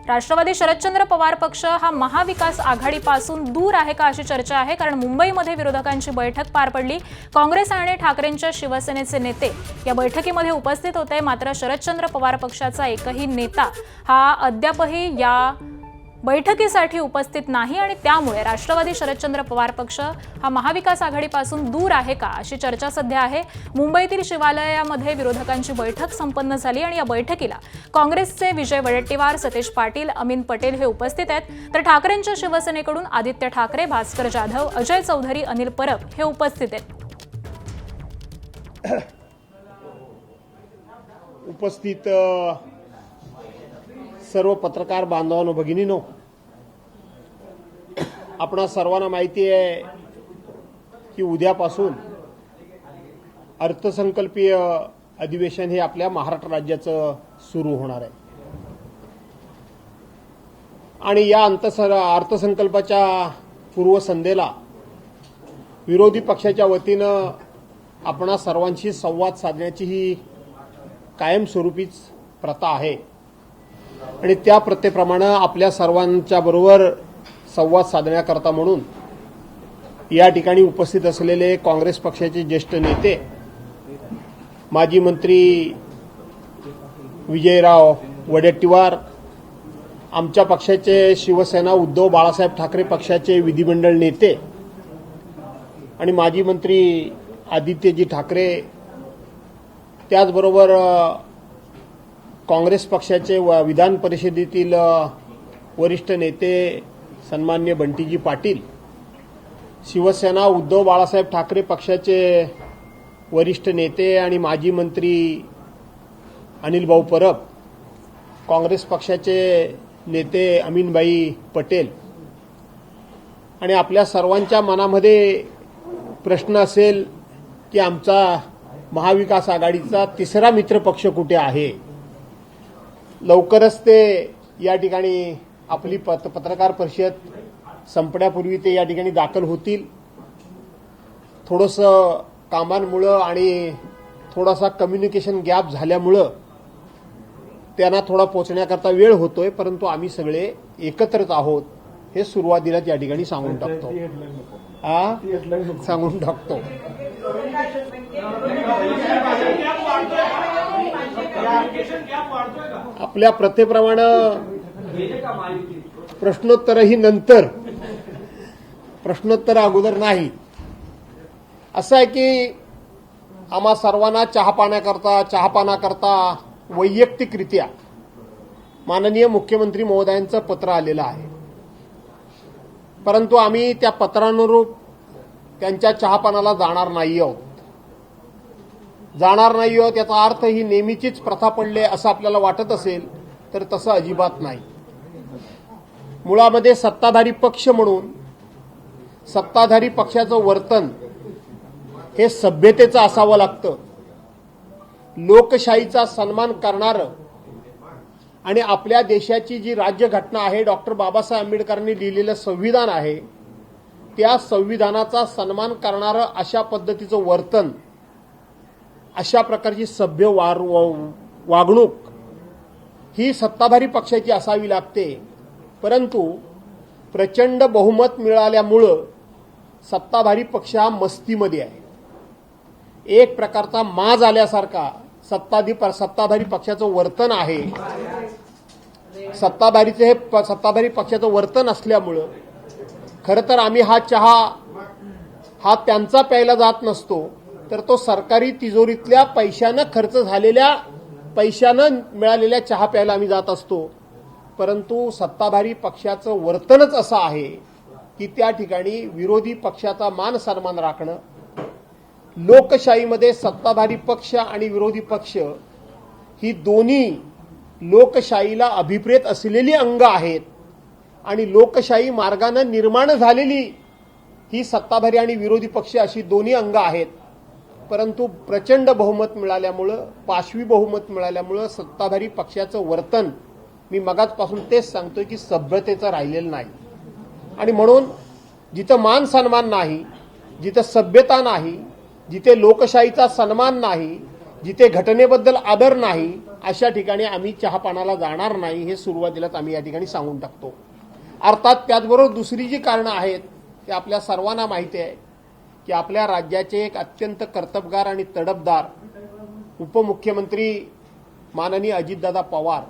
राष्ट्रवादी शरदचंद्र पवार पक्ष हा महाविकास आघाडीपासून दूर आहे का अशी चर्चा आहे। कारण मुंबईमध्ये विरोधकांची बैठक पार पडली। काँग्रेस आणि ठाकरेंच्या शिवसेनेचे नेते या बैठकीमध्ये उपस्थित होते, मात्र शरदचंद्र पवार पक्षाचा एकही नेता हा अद्यापही या बैठकीसाठी उपस्थित नाही आणि त्यामुळे राष्ट्रवादी शरदचंद्र पवार पक्ष हा महाविकास आघाडीपासून दूर आहे का अशी चर्चा सध्या आहे। मुंबईतील शिवालयामध्ये विरोधकांची बैठक संपन्न झाली आणि या बैठकीला काँग्रेसचे विजय वडेट्टीवार, सतीश पाटील, अमीन पटेल हे उपस्थित आहेत, तर ठाकरेंच्या शिवसेनेकडून आदित्य ठाकरे, भास्कर जाधव, अजय चौधरी, अनिल परब हे उपस्थित आहेत। उपस्थित सर्व पत्रकार बांधवांनो, भगिनीनो, आपणा सर्वांना माहिती आहे की उद्यापासून अर्थसंकल्पीय अधिवेशन हे आपल्या महाराष्ट्र राज्याचं सुरू होणार आहे आणि या अर्थसंकल्पाच्या पूर्वसंध्येला विरोधी पक्षाच्या वतीनं आपणा सर्वांशी संवाद साधण्याची ही कायमस्वरूपीच प्रथा आहे आणि त्या प्रथेप्रमाणे आपल्या सर्वांच्या बरोबर संवाद साधण्याकरता म्हणून या ठिकाणी उपस्थित असलेले काँग्रेस पक्षाचे ज्येष्ठ नेते, माजी मंत्री विजयराव वडेट्टीवार, आमच्या पक्षाचे शिवसेना उद्धव बाळासाहेब ठाकरे पक्षाचे विधिमंडळ नेते आणि माजी मंत्री आदित्यजी ठाकरे, त्याचबरोबर काँग्रेस पक्षाचे विधान परिषदेतील वरिष्ठ नेते सन्मान्य बंटीजी पाटील, शिवसेना उद्धव बाळासाहेब ठाकरे पक्षाचे वरिष्ठ नेते आणि माजी मंत्री अनिल भाऊ परब, काँग्रेस पक्षाचे नेते अमीनभाई पटेल आणि आपल्या सर्वांच्या मनामध्ये प्रश्न असेल की आमचा महाविकास आघाडीचा तिसरा मित्रपक्ष कुठे आहे। लवकरच ते या ठिकाणी आपली पत्रकार परिषद संपण्यापूर्वी ते या ठिकाणी दाखल होतील। थोडंसं कामांमुळं आणि थोडासा कम्युनिकेशन गॅप झाल्यामुळं त्यांना थोडा पोहोचण्याकरता वेळ होतोय, परंतु आम्ही सगळे एकत्रच आहोत हे सुरुवातीलाच या ठिकाणी सांगून टाकतो। आपल्या प्रथेप्रमाणे प्रश्नोत्तरही नंतर, प्रश्नोत्तर अगोदर नाही। असं आहे की आम्हा सर्वांना चहापानाकरता वैयक्तिकरित्या माननीय मुख्यमंत्री महोदयांचं पत्र आलेलं आहे, परंतु आम्ही त्या पत्रानुरूप त्यांच्या चहापानाला जाणार नाही आहोत। याचा अर्थ ही नेहमीचीच प्रथा पडली असं आपल्याला वाटत असेल तर तसं अजिबात नाही। मुळामध्ये सत्ताधारी पक्ष म्हणून सत्ताधारी पक्षाचं वर्तन हे सभ्यतेचं असावं लागतं, लोकशाहीचा सन्मान करणारं आणि आपल्या देशाची जी राज्यघटना आहे, डॉक्टर बाबासाहेब आंबेडकरांनी लिहिलेलं संविधान आहे, त्या संविधानाचा सन्मान करणारं अशा पद्धतीचं वर्तन, अशा प्रकारची सभ्य वागणूक ही सत्ताधारी पक्षाची असावी लागते। परंतु प्रचंड बहुमत मिळाल्यामुळं सत्ताधारी पक्ष हा मस्तीमध्ये आहे, एक प्रकारचा माज आल्यासारखा सत्ताधारी पक्षाचं वर्तन आहे। सत्ताधारी पक्षाचं वर्तन असल्यामुळं खरं तर आम्ही हा चहा हा त्यांचा प्यायला जात नसतो, तर तो सरकारी तिजोरीतल्या पैशानं मिळालेल्या चहा प्यायला आम्ही जात असतो। परंतु सत्ताधारी पक्षाचं वर्तनच असं आहे की त्या ठिकाणी विरोधी पक्षाचा मान सन्मान राखणं, लोकशाहीमध्ये सत्ताधारी पक्ष आणि विरोधी पक्ष ही दोन्ही लोकशाहीला अभिप्रेत असलेली अंग आहेत आणि लोकशाही मार्गानं निर्माण झालेली ही सत्ताधारी आणि विरोधी पक्ष अशी दोन्ही अंग आहेत। परंतु प्रचंड बहुमत मिळाल्यामुळं, पाशवी बहुमत मिळाल्यामुळं सत्ताधारी पक्षाचं वर्तन, मी मगाचपासून तेच सांगतोय की सभ्यतेचं राहिलेलं नाही आणि म्हणून जिथं मान सन्मान नाही, जिथं सभ्यता नाही, जिथे लोकशाहीचा सन्मान नाही, जिथे घटनेबद्दल आदर नाही अशा ठिकाणी आम्ही चहापानाला जाणार नाही, हे सुरुवातीलाच आम्ही या ठिकाणी सांगून टाकतो. अर्थात त्याचबरोबर दुसरी जी कारणं आहेत ते आपल्या सर्वांना माहिती आहे की आपल्या राज्याचे एक अत्यंत कर्तबगार आणि तडफदार उपमुख्यमंत्री माननीय अजितदादा पवार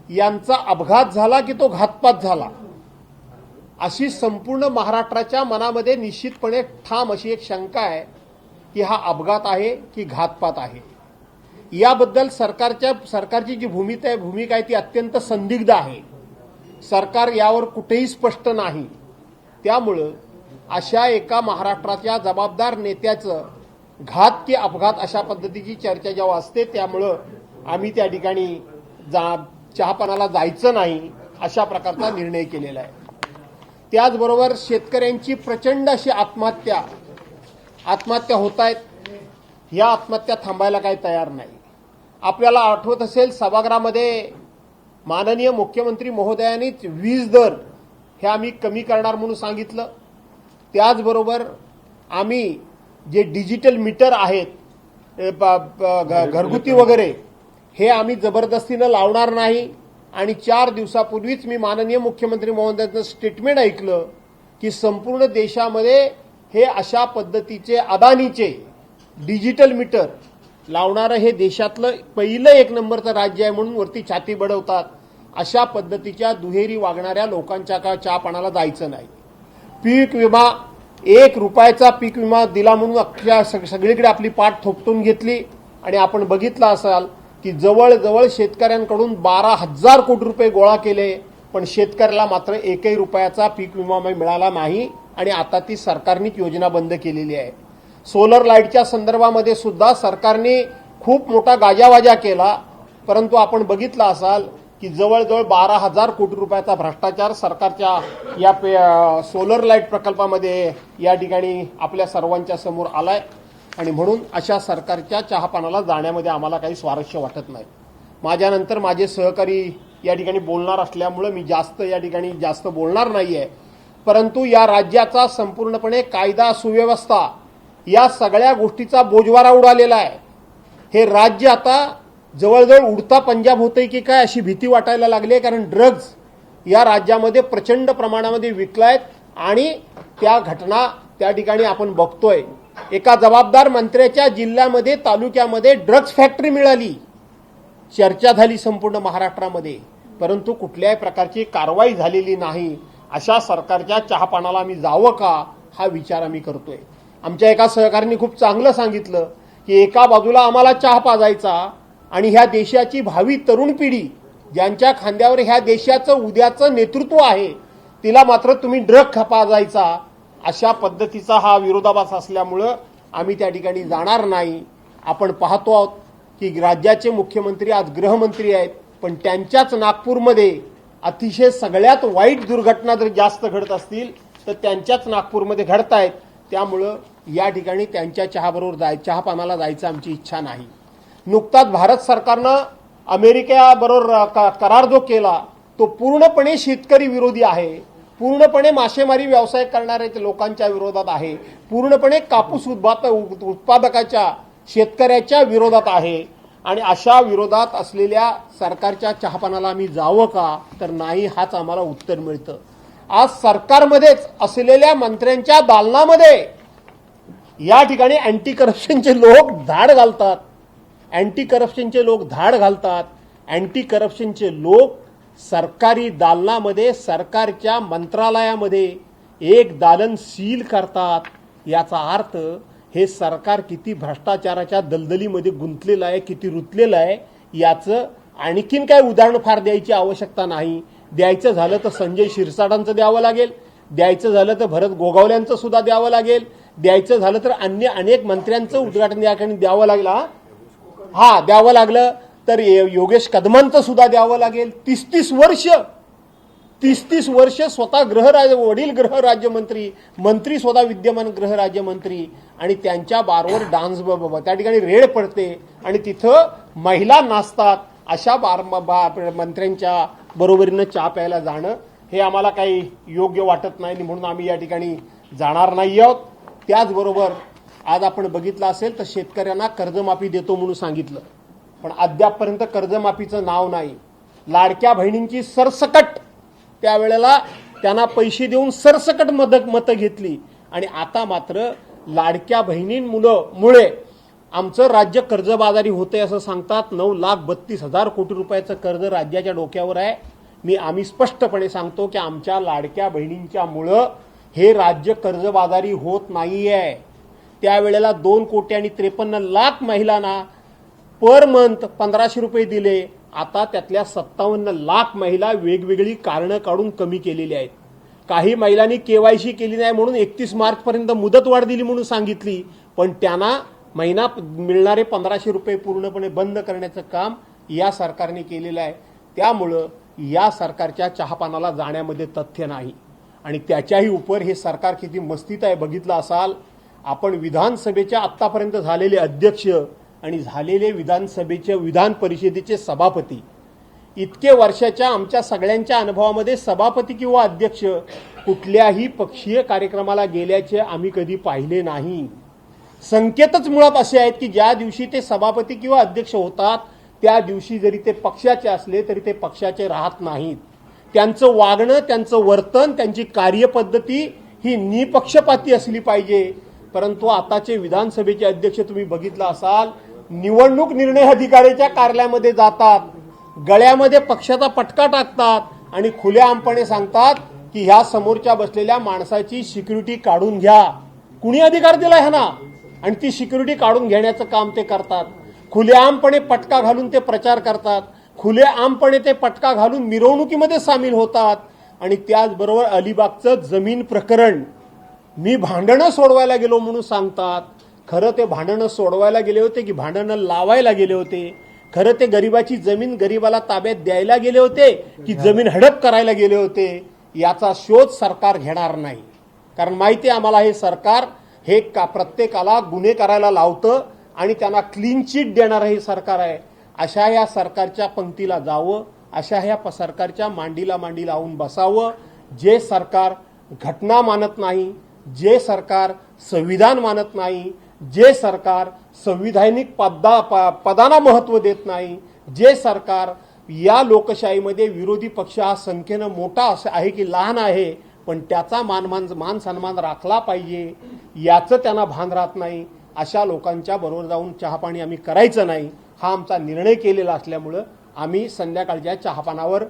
यांचा अपघात झाला की तो घातपात झाला, अशी संपूर्ण महाराष्ट्राच्या मनामध्ये निश्चितपणे ठाम अशी एक शंका आहे की हा अपघात आहे की घातपात आहे. याबद्दल सरकारची जी भूमिका आहे ती अत्यंत संदिग्ध आहे. सरकार यावर कुठेही स्पष्ट नाही. त्यामुळं अशा एका महाराष्ट्राच्या जबाबदार नेत्याचं घात की अपघात अशा पद्धतीची चर्चा जेव्हा असते त्यामुळं आम्ही त्या ठिकाणी चहापानाला जायचं नाही अशा प्रकारचा निर्णय केलेला आहे. त्याचबरोबर शेतकऱ्यांची प्रचंड अशी आत्महत्या होत आहेत. या आत्महत्या थांबायला काही तयार नाही. आपल्याला आठवत असेल सभागृहामध्ये माननीय मुख्यमंत्री महोदयांनीच वीज दर हे आम्ही कमी करणार म्हणून सांगितलं. त्याचबरोबर आम्ही जे डिजिटल मीटर आहेत घरगुती वगैरे हे आम्ही जबरदस्तीनं लावणार नाही. आणि 4 दिवसापूर्वीच मी माननीय मुख्यमंत्री महोदयांचं स्टेटमेंट ऐकलं की संपूर्ण देशामध्ये हे अशा पद्धतीचे अदानीचे डिजिटल मीटर लावणारं हे देशातलं पहिलं 1 नंबरचं राज्य आहे म्हणून वरती छाती बडवतात. अशा पद्धतीच्या दुहेरी वागणाऱ्या लोकांच्या चहापानाला जायचं नाही. पीक विमा 1 रुपयाचा पीक विमा दिला म्हणून अख्ख्या सगळीकडे आपली पाठ थोपटून घेतली आणि आपण बघितलं असाल की जवळजवळ शेतकऱ्यांकडून 12,000 कोटी रुपये गोळा केले, पण शेतकऱ्याला मात्र 1 रुपयाचा पीक विमा मिळाला नाही. आणि आता ती सरकारनीच योजना बंद केलेली आहे. सोलर लाईटच्या संदर्भामध्ये सुद्धा सरकारने खूप मोठा गाजावाजा केला, परंतु आपण बघितलं असाल की जवळजवळ 12,000 कोटी रुपयाचा भ्रष्टाचार सरकारच्या या सोलर लाईट प्रकल्पामध्ये या ठिकाणी आपल्या सर्वांच्या समोर आलाय. आणि म्हणून अशा सरकारच्या चहापानाला जाण्यामध्ये आम्हाला काही स्वारस्य वाटत नाही. माझ्यानंतर माझे सहकारी या ठिकाणी बोलणार असल्यामुळे मी या ठिकाणी जास्त बोलणार नाहीये. परंतु या राज्याचा संपूर्णपणे कायदा सुव्यवस्था या सगळ्या गोष्टीचा बोजवारा उडालेला आहे. हे राज्य आता जवळजवळ उडता पंजाब होतंय की काय अशी भीती वाटायला लागली आहे. कारण ड्रग्ज या राज्यामध्ये प्रचंड प्रमाणामध्ये विकलायत आणि त्या घटना त्या ठिकाणी आपण बघतोय. एका जबाबदार मंत्र्याच्या जिल्ह्यामध्ये तालुक्यामध्ये ड्रग्ज फॅक्टरी मिळाली, चर्चा झाली संपूर्ण महाराष्ट्रामध्ये, परंतु कुठल्याही प्रकारची कारवाई झालेली नाही. अशा सरकारच्या चहापानाला आम्ही जावं का हा विचार आम्ही करतोय. आमच्या एका सहकाऱ्यांनी खूप चांगलं सांगितलं की एका बाजूला आम्हाला चहा पाजायचा आणि ह्या देशाची भावी तरुण पिढी ज्यांच्या खांद्यावर ह्या देशाचं उद्याचं नेतृत्व आहे तिला मात्र तुम्ही ड्रग पाजायचा. अशा पद्धतीचा हा विरोधाभास असल्यामुळं आम्ही त्या ठिकाणी जाणार नाही. आपण पाहतो आहोत की राज्याचे मुख्यमंत्री आज गृहमंत्री आहेत, पण त्यांच्याच नागपूरमध्ये अतिशय सगळ्यात वाईट दुर्घटना जर जास्त घडत असतील तर त्यांच्याच नागपूरमध्ये घडत आहेत. त्यामुळं या ठिकाणी त्यांच्या चहापानाला जायचं आमची इच्छा नाही. नुकताच भारत सरकारनं अमेरिकेबरोबर करार जो केला तो पूर्णपणे शेतकरी विरोधी आहे, पूर्णपणे मासेमारी व्यवसाय करणाऱ्या लोकांच्या विरोधात आहे, पूर्णपणे कापूस उत्पादकाच्या शेतकऱ्याच्या विरोधात आहे. आणि अशा विरोधात असलेल्या सरकारच्या चहापानाला आम्ही जावं का तर नाही, हाच आम्हाला उत्तर मिळतं. आज सरकारमध्येच असलेल्या मंत्र्यांच्या दालनामध्ये या ठिकाणी अँटी करप्शनचे लोक धाड घालतात. अँटी करप्शनचे लोक सरकारी दालनामध्ये सरकारच्या मंत्रालयामध्ये एक दालन सील करतात. याचा अर्थ हे सरकार किती भ्रष्टाचाराच्या दलदलीमध्ये गुंतलेलं आहे, किती रुतलेलं आहे याचं आणखीन काय उदाहरण फार द्यायची आवश्यकता नाही. द्यायचं झालं तर संजय शिरसाटांचं द्यावं लागेल, द्यायचं झालं तर भरत गोगावल्यांचं सुद्धा द्यावं लागेल, द्यायचं झालं तर अन्य अनेक मंत्र्यांचं उद्घाटन या ठिकाणी द्यावं लागलं. द्यावं लागलं तर योगेश कदमांचं सुद्धा द्यावं लागेल. 30 वर्ष स्वतः वडील गृहराज्यमंत्री, मंत्री स्वतः विद्यमान गृहराज्यमंत्री आणि त्यांच्या बारवर डान्स त्या ठिकाणी रेड पडते आणि तिथं महिला नाचतात. अशा मंत्र्यांच्या बरोबरीनं चहा प्यायला जाणं हे आम्हाला काही योग्य वाटत नाही म्हणून आम्ही या ठिकाणी जाणार नाही आहोत. त्याचबरोबर आज आपण बघितलं असेल तर शेतकऱ्यांना कर्जमाफी देतो म्हणून सांगितलं, पण अद्यापपर्यंत कर्जमाफीचं नाव नाही. लाडक्या बहिणींची सरसकट त्यावेळेला त्यांना पैसे देऊन सरसकट मतं घेतली आणि आता मात्र लाडक्या बहिणींमुळे आमचं राज्य कर्जबाजारी होते असं सांगतात. 9,32,000 कोटी रुपयाचं कर्ज राज्याच्या डोक्यावर आहे. आम्ही स्पष्टपणे सांगतो की आमच्या लाडक्या बहिणींच्यामुळं हे राज्य कर्जबाजारी होत नाहीये. त्यावेळेला 2,53,00,000 महिलांना पर मंथ 1,500 रुपये दिले. आता त्यातल्या 57 लाख महिला वेगवेगळी कारणं काढून कमी केलेली आहेत. काही महिलांनी केवायसी केली नाही म्हणून 31 मार्चपर्यंत मुदतवाढ दिली म्हणून सांगितली, पण त्यांना महिना मिळणारे 1,500 रुपये पूर्णपणे बंद करण्याचं काम या सरकारने केलेलं आहे. त्यामुळं या सरकारच्या चहापानाला जाण्यामध्ये तथ्य नाही आणि त्याच्याही उपर हे सरकार किती मस्तीत आहे बघितलं असाल. आपण विधानसभेच्या आत्तापर्यंत झालेले अध्यक्ष आणि झालेले विधान परिषदेचे सभापती, इतके वर्षाच्या आमच्या सगळ्यांच्या अनुभवामध्ये सभापती किंवा अध्यक्ष कुठल्याही पक्षीय कार्यक्रमाला गेल्याचे आम्ही कधी पाहिले नाही. संकेतच मुळात असे आहेत की ज्या दिवशी ते सभापती किंवा अध्यक्ष होतात त्या दिवशी जरी ते पक्षाचे असले तरी ते पक्षाचे राहत नाहीत. त्यांचं वागणं, त्यांचं वर्तन, त्यांची कार्यपद्धती ही निपक्षपाती असली पाहिजे. परंतु आताचे विधानसभेचे अध्यक्ष तुम्ही बघितलं असाल, निवडणूक निर्णय अधिकाऱ्याच्या कार्यालयामध्ये जातात, गळ्यामध्ये पक्षाचा पटका टाकतात आणि खुलेआमपणे सांगतात की ह्या समोरच्या बसलेल्या माणसाची सिक्युरिटी काढून घ्या. कुणी अधिकार दिलाय ह्यांना? आणि ती सिक्युरिटी काढून घेण्याचं काम ते करतात. खुलेआमपणे पटका घालून ते प्रचार करतात, खुलेआमपणे ते पटका घालून मिरवणुकीमध्ये सामील होतात. आणि त्याचबरोबर अलिबागचं जमीन प्रकरण मी भांडणं सोडवायला गेलो म्हणून सांगतात. खरं ते भांडणं सोडवायला गेले होते की भांडणं लावायला गेले होते? खरं ते गरिबाची जमीन गरिबाला ताब्यात द्यायला गेले होते की जमीन हडप करायला गेले होते? याचा शोध सरकार घेणार नाही. कारण माहिती आहे आम्हाला हे सरकार हे प्रत्येकाला गुन्हे करायला लावतं आणि त्यांना क्लीन चिट देणारं हे सरकार आहे. अशा या सरकारच्या पंक्तीला जावं, अशा ह्या सरकारच्या मांडीला मांडी लावून बसावं. जे सरकार घटना मानत नाही, जे सरकार संविधान मानत नाही, जे सरकार संविधानिक पदांना महत्त्व देत नाही, जे सरकार या लोकशाहीमध्ये विरोधी पक्ष हा संख्येनं मोठा आहे की लहान आहे पण त्याचा मान सन्मान राखला पाहिजे याचं त्यांना भान राहत नाही, अशा लोकांच्या बरोबर जाऊन चहापाणी आम्ही करायचं नाही हा आमचा निर्णय केलेला असल्यामुळं आम्ही संध्याकाळच्या चहापानावर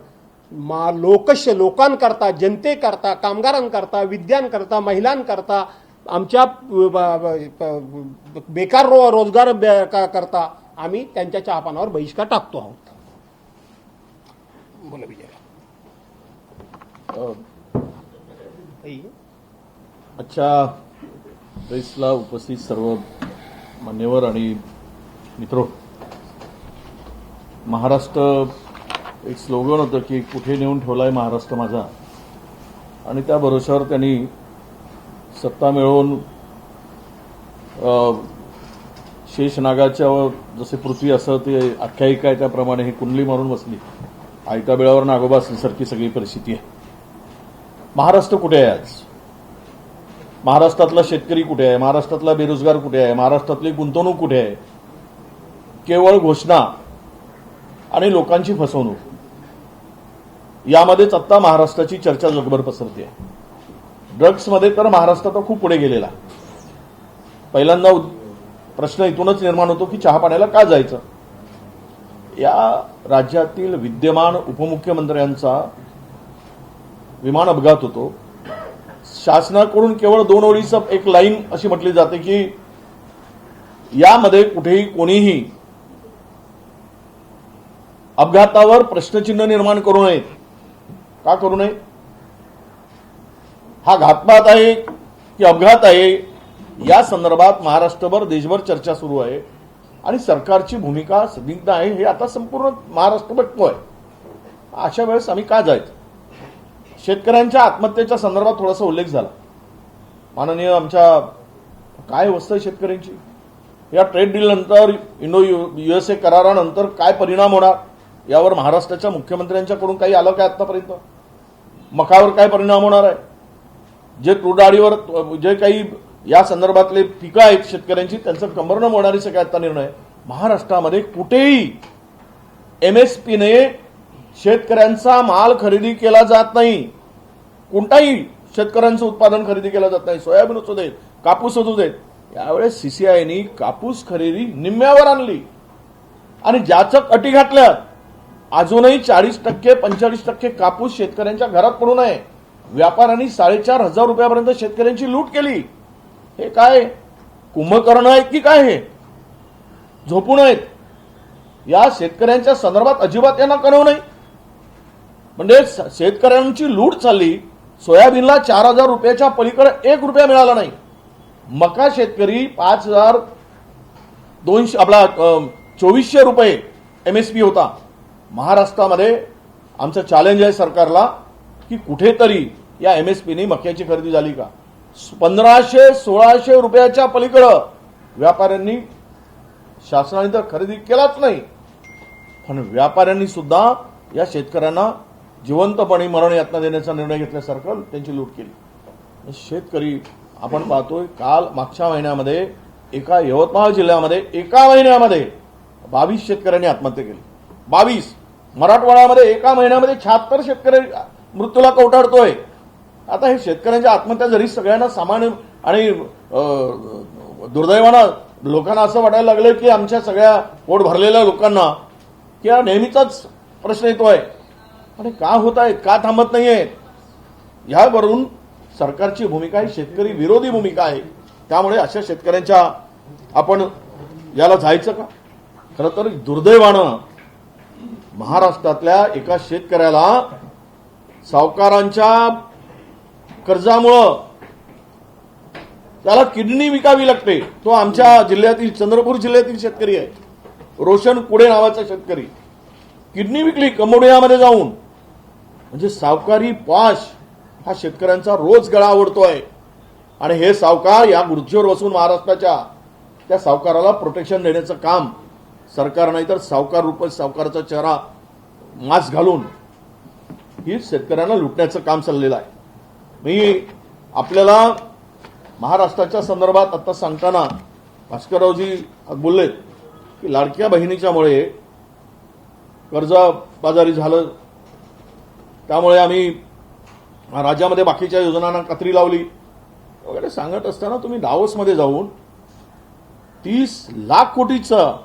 लोकांकरता, जनतेकरता, कामगारांकरता, विद्यांकरता, महिलांकरता, आमच्या बेकार रोजगार करता आम्ही त्यांच्या चहापानावर बहिष्कार टाकतो आहोत. बोला विजय. आजच्या प्रेसला उपस्थित सर्व मान्यवर आणि मित्र, महाराष्ट्र एक स्लोगन होतं की कुठे नेऊन ठेवलाय महाराष्ट्र माझा, आणि त्या भरोश्यावर त्यांनी सत्ता मिळवून शेषनागाच्या जसे पृथ्वी असं ते आख्यायिका आहे त्याप्रमाणे ही कुंडली मारून बसली. आयत्या बिळावर नागोबा सारखी सगळी परिस्थिती आहे. महाराष्ट्र कुठे आहे आज? महाराष्ट्रातला शेतकरी कुठे आहे? महाराष्ट्रातला बेरोजगार कुठे आहे? महाराष्ट्रातली गुंतवणूक कुठे आहे? केवळ घोषणा आणि लोकांची फसवणूक यामध्येच आता महाराष्ट्राची चर्चा जगभर पसरते. ड्रग्समध्ये तर महाराष्ट्र आता खूप पुढे गेलेला. पहिल्यांदा प्रश्न इथूनच निर्माण होतो की चहापाण्याला का जायचं? या राज्यातील विद्यमान उपमुख्यमंत्र्यांचा विमान अपघात होतो. शासनाकडून केवळ 2 ओळीचा एक लाईन अशी म्हटली जाते की यामध्ये कुठेही कोणीही अपघातावर प्रश्नचिन्ह निर्माण करू नयेत. का करू नये? हा घातपात आहे की अपघात आहे या संदर्भात महाराष्ट्रभर देशभर चर्चा सुरू आहे आणि सरकारची भूमिका संदिग्ध आहे हे आता संपूर्ण महाराष्ट्र बघतोय. अशा वेळेस आम्ही का जायचं? शेतकऱ्यांच्या आत्महत्येच्या संदर्भात थोडासा उल्लेख झाला. माननीय आमच्या काय अवस्था आहे शेतकऱ्यांची? या ट्रेड डील नंतर इंडो-USA करारानंतर काय परिणाम होणार यावर महाराष्ट्राच्या मुख्यमंत्र्यांच्याकडून काही आलं काय आतापर्यंत? मकावर काय परिणाम होणार आहे? जे तूर डाळीवर जे काही या संदर्भातले पिकं आहेत शेतकऱ्यांची, त्यांचं कंबर न मोडणारी सगळ्यात निर्णय. महाराष्ट्रामध्ये कुठेही एमएसपीने शेतकऱ्यांचा माल खरेदी केला जात नाही. कोणताही शेतकऱ्यांचं उत्पादन खरेदी केलं जात नाही. सोयाबीन असू देत, कापूस असू देत. यावेळेस सीसीआयनी कापूस खरेदी निम्म्यावर आणली आणि ज्याच्या अटी घातल्यात. अजूनही 40% 45% कापूस शेतकऱ्यांच्या घरात पडून आहे. व्यापाऱ्यांनी 4,500 रुपयापर्यंत शेतकऱ्यांची लूट केली. हे काय कुंभकर्ण आहेत की काय? हे झोपून आहेत. या शेतकऱ्यांच्या संदर्भात अजिबात यांना कळवू नाही. म्हणजे शेतकऱ्यांची लूट चालली. सोयाबीनला 4,000 रुपयाच्या पलीकडे 1 रुपया मिळाला नाही. मका शेतकरी 5,200 आपला 2,400 रुपये एमएसपी होता. महाराष्ट्रामध्ये आमचं चॅलेंज आहे सरकारला की कुठेतरी या एमएसपीने मक्याची खरेदी झाली का? 1,500-1,600 रुपयाच्या पलीकडं व्यापाऱ्यांनी शासनाने तर खरेदी केलाच नाही. पण व्यापाऱ्यांनी सुद्धा या शेतकऱ्यांना जिवंतपणे मरण यातना देण्याचा निर्णय घेतल्यासारखं त्यांची लूट केली. शेतकरी आपण पाहतोय काल मागच्या महिन्यामध्ये एका यवतमाळ जिल्ह्यामध्ये एका महिन्यामध्ये 22 शेतकऱ्यांनी आत्महत्या केली. 22. मराठवाड्यामध्ये एका महिन्यामध्ये 76 शेतकरी मृत्यूला कवटाळतोय. आता हे शेतकऱ्यांच्या आत्महत्या जरी सगळ्यांना सामान्य आणि दुर्दैवानं लोकांना असं वाटायला लागलं की आमच्या सगळ्या पोट भरलेल्या लोकांना की हा नेहमीचाच प्रश्न येतोय. आणि का होत आहेत, का थांबत नाहीयेत? यावरून सरकारची भूमिका ही शेतकरी विरोधी भूमिका आहे. त्यामुळे अशा शेतकऱ्यांच्या आपण याला जायचं का? खरं तर दुर्दैवानं महाराष्ट्रातल्या एका शेतकऱ्याला सावकारांच्या कर्जामुळं त्याला किडनी विकावी लागते. तो आमच्या जिल्ह्यातील चंद्रपूर जिल्ह्यातील शेतकरी आहे. रोशन कुडे नावाचा शेतकरी किडनी विकली कंबोडियामध्ये जाऊन. म्हणजे सावकारी पाश हा शेतकऱ्यांचा रोज गळा आवडतोय. आणि हे सावकार या खुर्चीवर बसून महाराष्ट्राच्या त्या सावकाराला प्रोटेक्शन देण्याचं काम सरकार नाही तर सावकार रूप सावकाराचा चेहरा मास्क घालून ही शेतकऱ्यांना लुटण्याचं काम चाललेलं आहे. मी आपल्याला महाराष्ट्राच्या संदर्भात आता सांगताना भास्कररावजी बोललेत की लाडक्या बहिणीच्यामुळे कर्जबाजारी झालं, त्यामुळे आम्ही राज्यामध्ये बाकीच्या योजनांना कत्री लावली वगैरे सांगत असताना तुम्ही दावोसमध्ये जाऊन 30 लाख कोटीचं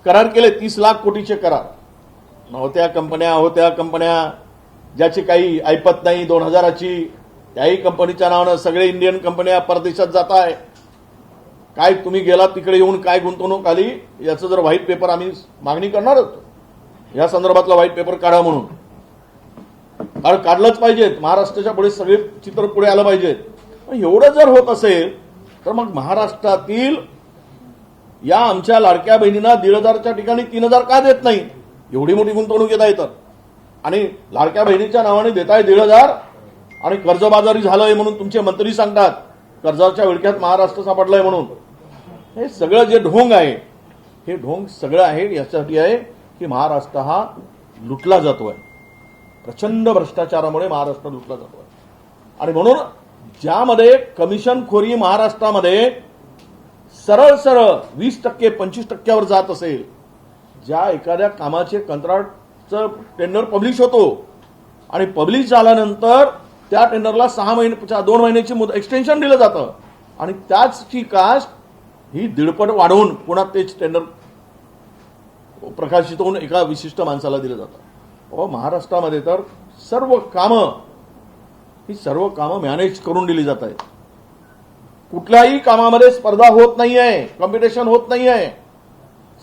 करार केले. 30 लाख कोटीचे करार. होत्या कंपन्या ज्याची काही ऐपत नाही 2000ची त्याही कंपनीच्या नावानं सगळे इंडियन कंपन्या परदेशात जात आहे. काय तुम्ही गेलात तिकडे येऊन काय गुंतवणूक आली याचं जर व्हाईट पेपर आम्ही मागणी करणार होतो. या संदर्भातला व्हाईट पेपर काढा म्हणून. कारण काढलंच पाहिजेत. महाराष्ट्राच्या पुढे सगळे चित्र पुढे आलं पाहिजेत. एवढं जर होत असेल तर मग महाराष्ट्रातील या आमच्या लाडक्या बहिणींना 1,500च्या ठिकाणी 3,000 का देत नाही? एवढी मोठी गुंतवणूक येत आहे तर. आणि लाडक्या बहिणीच्या नावाने देताय 1,500 आणि कर्जबाजारी झालंय म्हणून तुमचे मंत्री सांगतात कर्जाच्या विळख्यात महाराष्ट्र सापडलाय म्हणून. हे सगळं जे ढोंग आहे हे ढोंग सगळं आहे यासाठी आहे की महाराष्ट्र हा लुटला जातोय. प्रचंड भ्रष्टाचारामुळे महाराष्ट्र लुटला जातोय. आणि म्हणून ज्यामध्ये कमिशनखोरी महाराष्ट्रामध्ये सरळ 20% 25%वर जात असेल, ज्या एखाद्या कामाचे कंत्राटचं टेंडर पब्लिश होतो आणि पब्लिश झाल्यानंतर त्या टेंडरला 2 महिन्याची एक्सटेन्शन दिलं जातं आणि त्याची कास्ट ही 1.5 वाढवून पुन्हा तेच टेंडर प्रकाशित होऊन एका विशिष्ट माणसाला दिलं जातं. महाराष्ट्रामध्ये तर सर्व कामं मॅनेज करून दिली जात आहेत. कुठल्याही कामामध्ये स्पर्धा होत नाहीये, कॉम्पिटिशन होत नाहीये.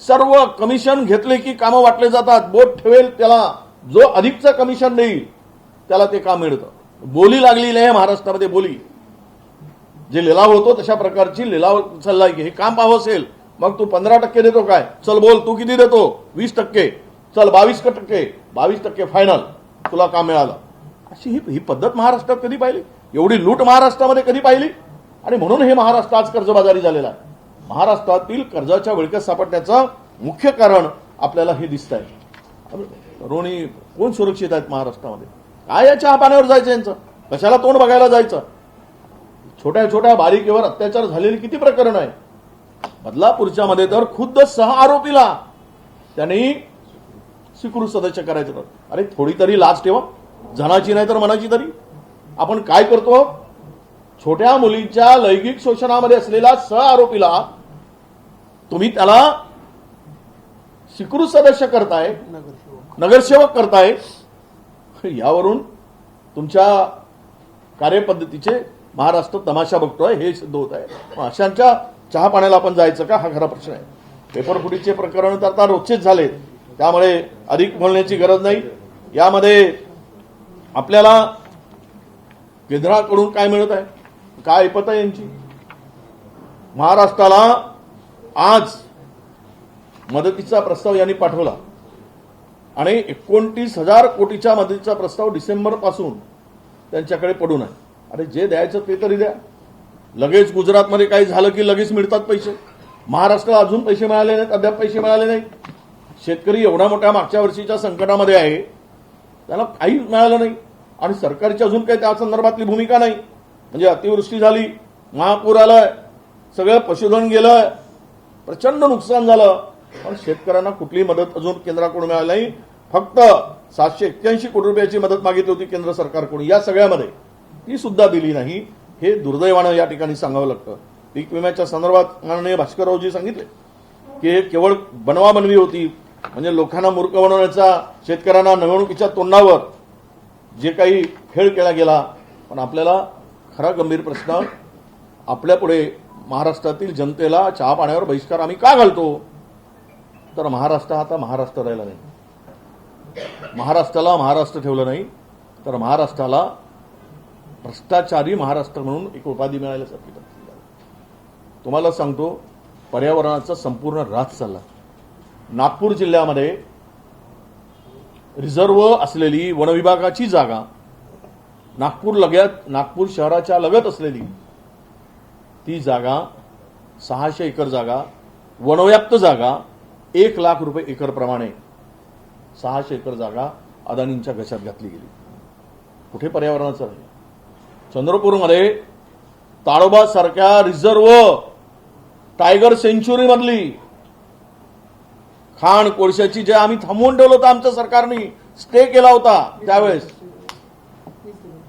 सर्व कमिशन घेतले की कामं वाटले जातात. बोट ठेवेल त्याला जो अधिकचं कमिशन देईल त्याला ते काम मिळतं. बोली लागली नाही महाराष्ट्रामध्ये. बोली जे लिलाव होतो तशा प्रकारची लिलाव चाललाय की हे काम पाहावं असेल मग तू 15% देतो काय? चल बोल तू किती देतो? 20%. चल 22%. 22% फायनल तुला काम मिळालं. अशी ही पद्धत महाराष्ट्रात कधी पाहिली? एवढी लूट महाराष्ट्रामध्ये कधी पाहिली? आणि म्हणून हे महाराष्ट्र आज कर्जबाजारी झालेला आहे. महाराष्ट्रातील कर्जाच्या विळख्यात सापडण्याचं मुख्य कारण आपल्याला हे दिसत आहे. तरुणी कोण सुरक्षित आहेत महाराष्ट्रामध्ये? काय या चहा पाण्यावर जायचं यांचं? कशाला तोंड बघायला जायचं? छोट्या छोट्या बालिकेवर अत्याचार झालेली किती प्रकरण आहे. बदलापूरच्या मध्ये तर खुद्द 6 आरोपीला त्यांनी स्वीकृत सदस्य करायचं होतं. अरे थोडी तरी लाज ठेवा, जनाची नाही तर मनाची तरी. आपण काय करतो, छोट्या मुलींच्या लैंगिक शोषणामध्ये असलेल्या 6 आरोपीला तुम्ही त्याला स्वीकृत सदस्य करताय, नगरसेवक करताय. यावरून तुमच्या कार्यपद्धतीचे महाराष्ट्र तमाशा बघतोय हे सिद्ध होत आहे. अशांच्या चहा पाण्याला आपण जायचं का, हा खरा प्रश्न आहे. पेपरफुटीचे प्रकरण तर आता रोजचेच झाले, त्यामुळे अधिक बोलण्याची गरज नाही. यामध्ये आपल्याला केंद्राकडून काय मिळत आहे, काय ऐपत आहे यांची. महाराष्ट्राला आज मदतीचा प्रस्ताव यांनी पाठवला आणि 29,000 कोटीच्या मदतीचा प्रस्ताव डिसेंबर पासून त्यांच्याकडे पडून आहे. अरे जे द्यायचं ते तरी द्या. लगेच गुजरातमध्ये काही झालं की लगेच मिळतात पैसे. महाराष्ट्राला अजून पैसे मिळाले नाहीत, अद्याप पैसे मिळाले नाहीत. शेतकरी एवढ्या मोठ्या मागच्या वर्षीच्या संकटामध्ये आहे, त्याला काही मिळालं नाही आणि सरकारची अजून काही त्या संदर्भातली भूमिका नाही. म्हणजे अतिवृष्टी झाली, महापूर आलाय, सगळं पशुधन गेलं, प्रचंड नुकसान झालं, पण शेतकऱ्यांना कुठली मदत अजून केंद्राकडून मिळाली नाही. फक्त 781 कोटी रुपयाची मदत मागितली होती केंद्र सरकारकडून, या सगळ्यामध्ये ती सुद्धा दिली नाही. हे दुर्दैवानं या ठिकाणी सांगावं लागतं. पीक विम्याच्या संदर्भात माननीय भास्कररावजी सांगितले की हे केवळ बनवाबनवी होती, म्हणजे लोकांना मूर्ख बनवण्याचा, शेतकऱ्यांना निवडणुकीच्या तोंडावर जे काही खेळ केला गेला. पण आपल्याला खरा गंभीर प्रश्न, आपल्यापुढे महाराष्ट्रातील जनतेला चहा पाण्यावर बहिष्कार आम्ही का घालतो, तर महाराष्ट्र आता महाराष्ट्र राहिला नाही. महाराष्ट्राला महाराष्ट्र ठेवलं नाही तर महाराष्ट्राला भ्रष्टाचारी महाराष्ट्र म्हणून एक उपाधी मिळाल्यासारखी. तुम्हाला सांगतो, पर्यावरणाचा संपूर्ण ऱ्हास चालला. नागपूर जिल्ह्यामध्ये रिझर्व्ह असलेली वनविभागाची जागा, नागपूर शहराच्या लगत असलेली ती जागा, 600 एकर जागा, वनव्याप्त जागा, 1 लाख रुपये एकर प्रमाणे 600 एकर जागा अदानींच्या घशात घातली गेली. कुठे पर्यावरणाचं आहे. चंद्रपूरमध्ये ताडोबा सारख्या रिझर्व्ह टायगर सेंच्युरी मधली खाण कोळशाची जे आम्ही थांबवून ठेवलं होतं, आमच्या सरकारने स्टे केला होता, त्यावेळेस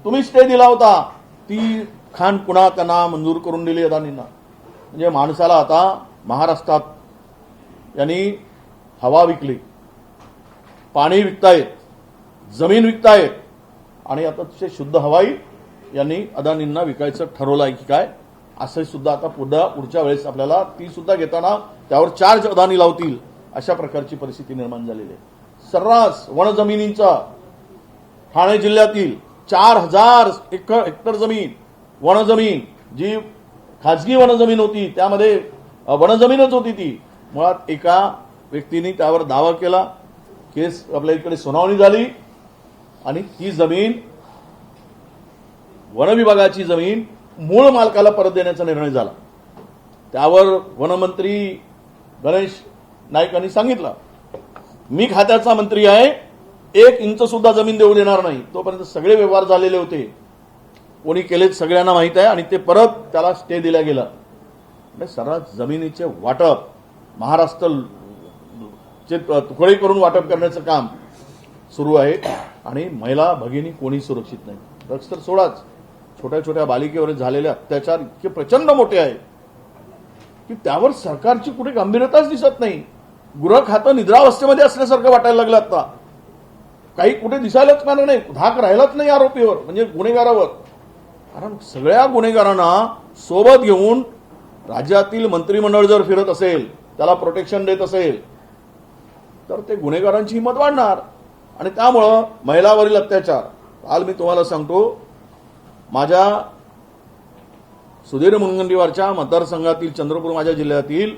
तुम्ही स्टे दिला होता, ती खाण पुन्हा त्यांना मंजूर करून दिली अदानींना. म्हणजे माणसाला आता महाराष्ट्रात यांनी हवा विकली, पाणी विकतायत, जमीन विकतायत आणि आता शुद्ध हवाई यांनी अदानींना विकायचं ठरवलं आहे की काय, असं सुद्धा आता पुढच्या वेळेस आपल्याला ती सुद्धा घेताना त्यावर चार्ज अदानी लावतील, अशा प्रकारची परिस्थिती निर्माण झालेली आहे. सर्रास वनजमिनींचा ठाणे जिल्ह्यातील 4,000 हेक्टर जमीन, वनजमीन जी खाजगी वनजमीन होती, त्यामध्ये वनजमीनच होती ती, मुळात एका व्यक्तीने त्यावर दावा केला, केस आपल्या इकडे सुनावणी झाली आणि ती जमीन, वनविभागाची जमीन मूळ मालकाला परत देण्याचा निर्णय झाला. त्यावर वनमंत्री गणेश नाईकांनी सांगितलं, मी खात्याचा मंत्री आहे, 1 इंच सुद्धा जमीन देऊ देणार नाही. तोपर्यंत सगळे व्यवहार झालेले होते, कोणी केलेत सगळ्यांना माहित आहे, आणि ते परत त्याला स्टे दिला गेला. सर्रास जमिनीचे वाटप, महाराष्ट्र तुकडे करून वाटप करण्याचं काम सुरू आहे आणि महिला भगिनी कोणी सुरक्षित नाही. ड्रग्स तर सोडाच, छोट्या छोट्या बालिकेवर झालेले अत्याचार इतके प्रचंड मोठे आहे की त्यावर सरकारची कुठे गंभीरताच दिसत नाही. गृह खातं निद्रावस्थेमध्ये असल्यासारखं वाटायला लागलं. आता काही कुठे दिसायलाच मला नाही, धाक राहिलाच नाही आरोपीवर, म्हणजे गुन्हेगारावर. कारण सगळ्या गुन्हेगारांना सोबत घेऊन राज्यातील मंत्रिमंडळ जर फिरत असेल, त्याला प्रोटेक्शन देत असेल, तर ते गुन्हेगारांची हिंमत वाढणार आणि त्यामुळं महिलावरील अत्याचार. काल मी तुम्हाला सांगतो, माझ्या सुधीर मुनगंटीवारच्या मतदारसंघातील चंद्रपूर माझ्या जिल्ह्यातील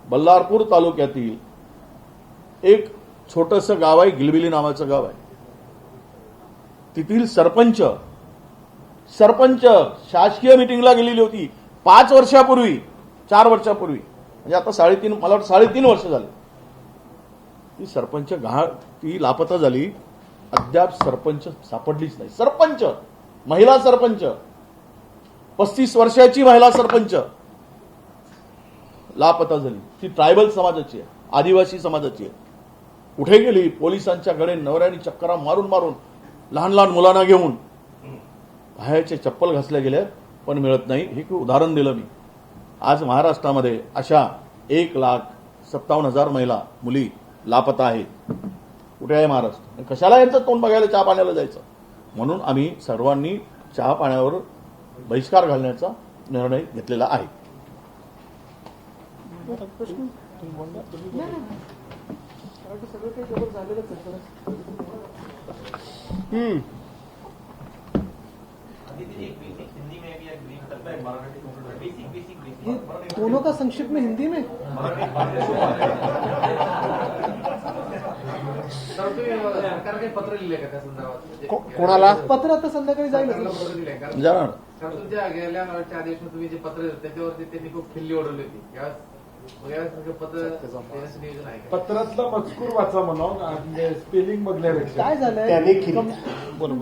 बल्लारपूर तालुक्यातील एक छोटंसं गाव आहे, गिलबिली नावाचं गाव आहे. तिथील सरपंच शासकीय मिटिंगला गेलेली होती 5 वर्षापूर्वी, 4 वर्षापूर्वी, म्हणजे आता 3.5, मला वाटतं 3.5 वर्ष झाले. ती सरपंच ती लापता झाली, अद्याप सरपंच सापडलीच नाही. सरपंच, महिला सरपंच. 35 वर्षाची महिला सरपंच लापता झाली. ती ट्रायबल समाजाची आहे, आदिवासी समाजाची आहे. कुठे गेली? पोलिसांच्याकडे नवऱ्याने चक्करा मारून मारून लहान लहान मुलांना घेऊन बाहेरचे चप्पल घासल्या गेल्या, पण मिळत नाही. हे उदाहरण दिलं मी. आज महाराष्ट्रामध्ये अशा 1,57,000 महिला मुली लापता आहेत. कुठे आहे महाराष्ट्र? कशाला यांचं तोंड बघायला चहा पाण्याला जायचं? म्हणून आम्ही सर्वांनी चहा पाण्यावर बहिष्कार घालण्याचा निर्णय घेतलेला आहे. दोनों का संक्षिप्त में हिंदी में सरकार काही पत्र लिहिले का त्या संदर्भात? कोणाला? पत्र आता संध्याकाळी जाईल. पत्र दिलंय का? जाणार कारण तुमच्या गेल्या आदेशात तुम्ही जे पत्र दिलं त्याच्यावरती त्यांनी खूप खिल्ली उडवली होती. यावेळेस पत्र देण्याचं नियोजन आहे का? पत्रातला मजकूर वाचा म्हणून स्पेलिंग बदल्यापेक्षा काय झालंय त्यांनी बोला.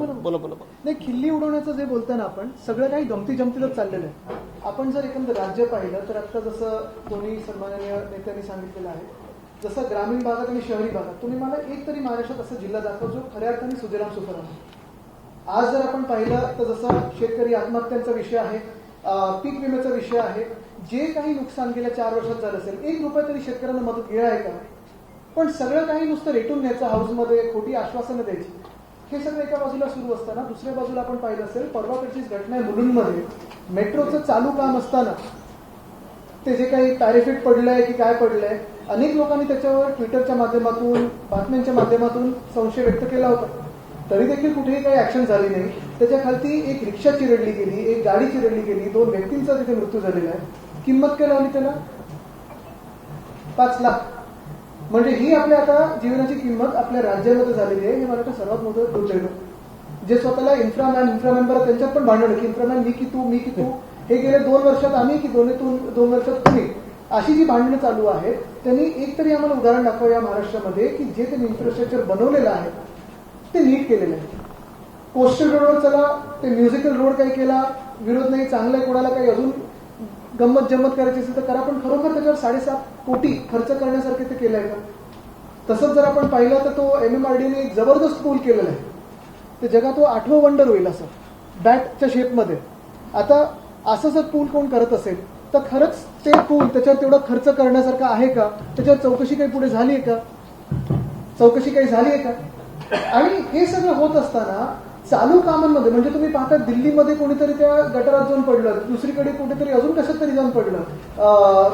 नाही, खिल्ली उडवण्याचं जे बोलताना आपण सगळं काही गमती जमतीतच चाललेलं आहे. आपण जर एकंदर राज्य पाहिलं तर आता जसं दोन्ही सन्माननीय नेत्यांनी सांगितलेलं आहे, जसं ग्रामीण भागात आणि शहरी भागात तुम्ही मला एक तरी महाराष्ट्रात असा जिल्हा दाखवा जो खऱ्या अर्थाने सुजलाम सुफलाम आहे. आज जर आपण पाहिलं तर जसं शेतकरी आत्महत्यांचा विषय आहे, पीक विम्याचा विषय आहे, जे काही नुकसान गेल्या 4 वर्षात झालं असेल, 1 रुपया तरी शेतकऱ्यांना मदत मिळाली आहे का? पण सगळं काही नुसतं रेटून न्यायचं, हाऊसमध्ये खोटी आश्वासनं द्यायची, हे सगळं एका बाजूला सुरू असताना दुसऱ्या बाजूला आपण पाहिलं असेल परवाकडचीच घटना आहे मुलुंडमध्ये. मेट्रोचं चालू काम असताना ते जे काही पॅरिफिट पडलंय की काय पडलंय, अनेक लोकांनी त्याच्यावर ट्विटरच्या माध्यमातून, बातम्यांच्या माध्यमातून संशय व्यक्त केला होता. तरी देखील कुठेही काही ऍक्शन झाली नाही. त्याच्या खालती एक रिक्षा चिरडली गेली, एक गाडी चिरडली गेली, 2 व्यक्तींचा तिथे मृत्यू झालेला आहे. किंमत काय लावली त्याला? 5 लाख. म्हणजे ही आपल्या आता जीवनाची किंमत आपल्या राज्यामध्ये झालेली आहे. हे मला वाटतं सर्वात मोठं दुर्दैव. जे स्वतःला इन्फ्रामॅन बरं त्यांच्यात पण भांडण की इन्फ्रामॅन मी की तू, हे गेले 2 वर्षात आम्ही की 2 वर्षात तुम्ही, अशी जी भांडणं चालू आहेत, त्यांनी एक तरी आम्हाला उदाहरण दाखवा या महाराष्ट्रामध्ये की जे त्यांनी इन्फ्रास्ट्रक्चर बनवलेलं आहे ते नीट केलेलं आहे. कोस्टल रोडवर चला, ते म्युझिकल रोड काही केला, विरोध नाही, चांगलं आहे. कोणाला काही अजून गंमत जम्मत करायची असेल तर करा, पण खरोखर त्याच्यावर 7.5 कोटी खर्च करण्यासारखे ते केलंय का? तसंच जर आपण पाहिलं तर तो MMRDने एक जबरदस्त पूल केलेला आहे. ते जगात तो 8वं वंडर होईल असं बॅटच्या शेपमध्ये. आता असं जर पूल कोण करत असेल तर खरंच ते पूल त्याच्यावर तेवढा खर्च करण्यासारखं आहे का? त्याच्यावर चौकशी काही पुढे झाली आहे का? चौकशी काही झाली आहे का? आणि हे सगळं होत असताना चालू कामांमध्ये म्हणजे तुम्ही पाहता दिल्लीमध्ये कोणीतरी त्या गटारात जाऊन पडलं, दुसरीकडे कुठेतरी अजून कशात तरी जाऊन पडलं,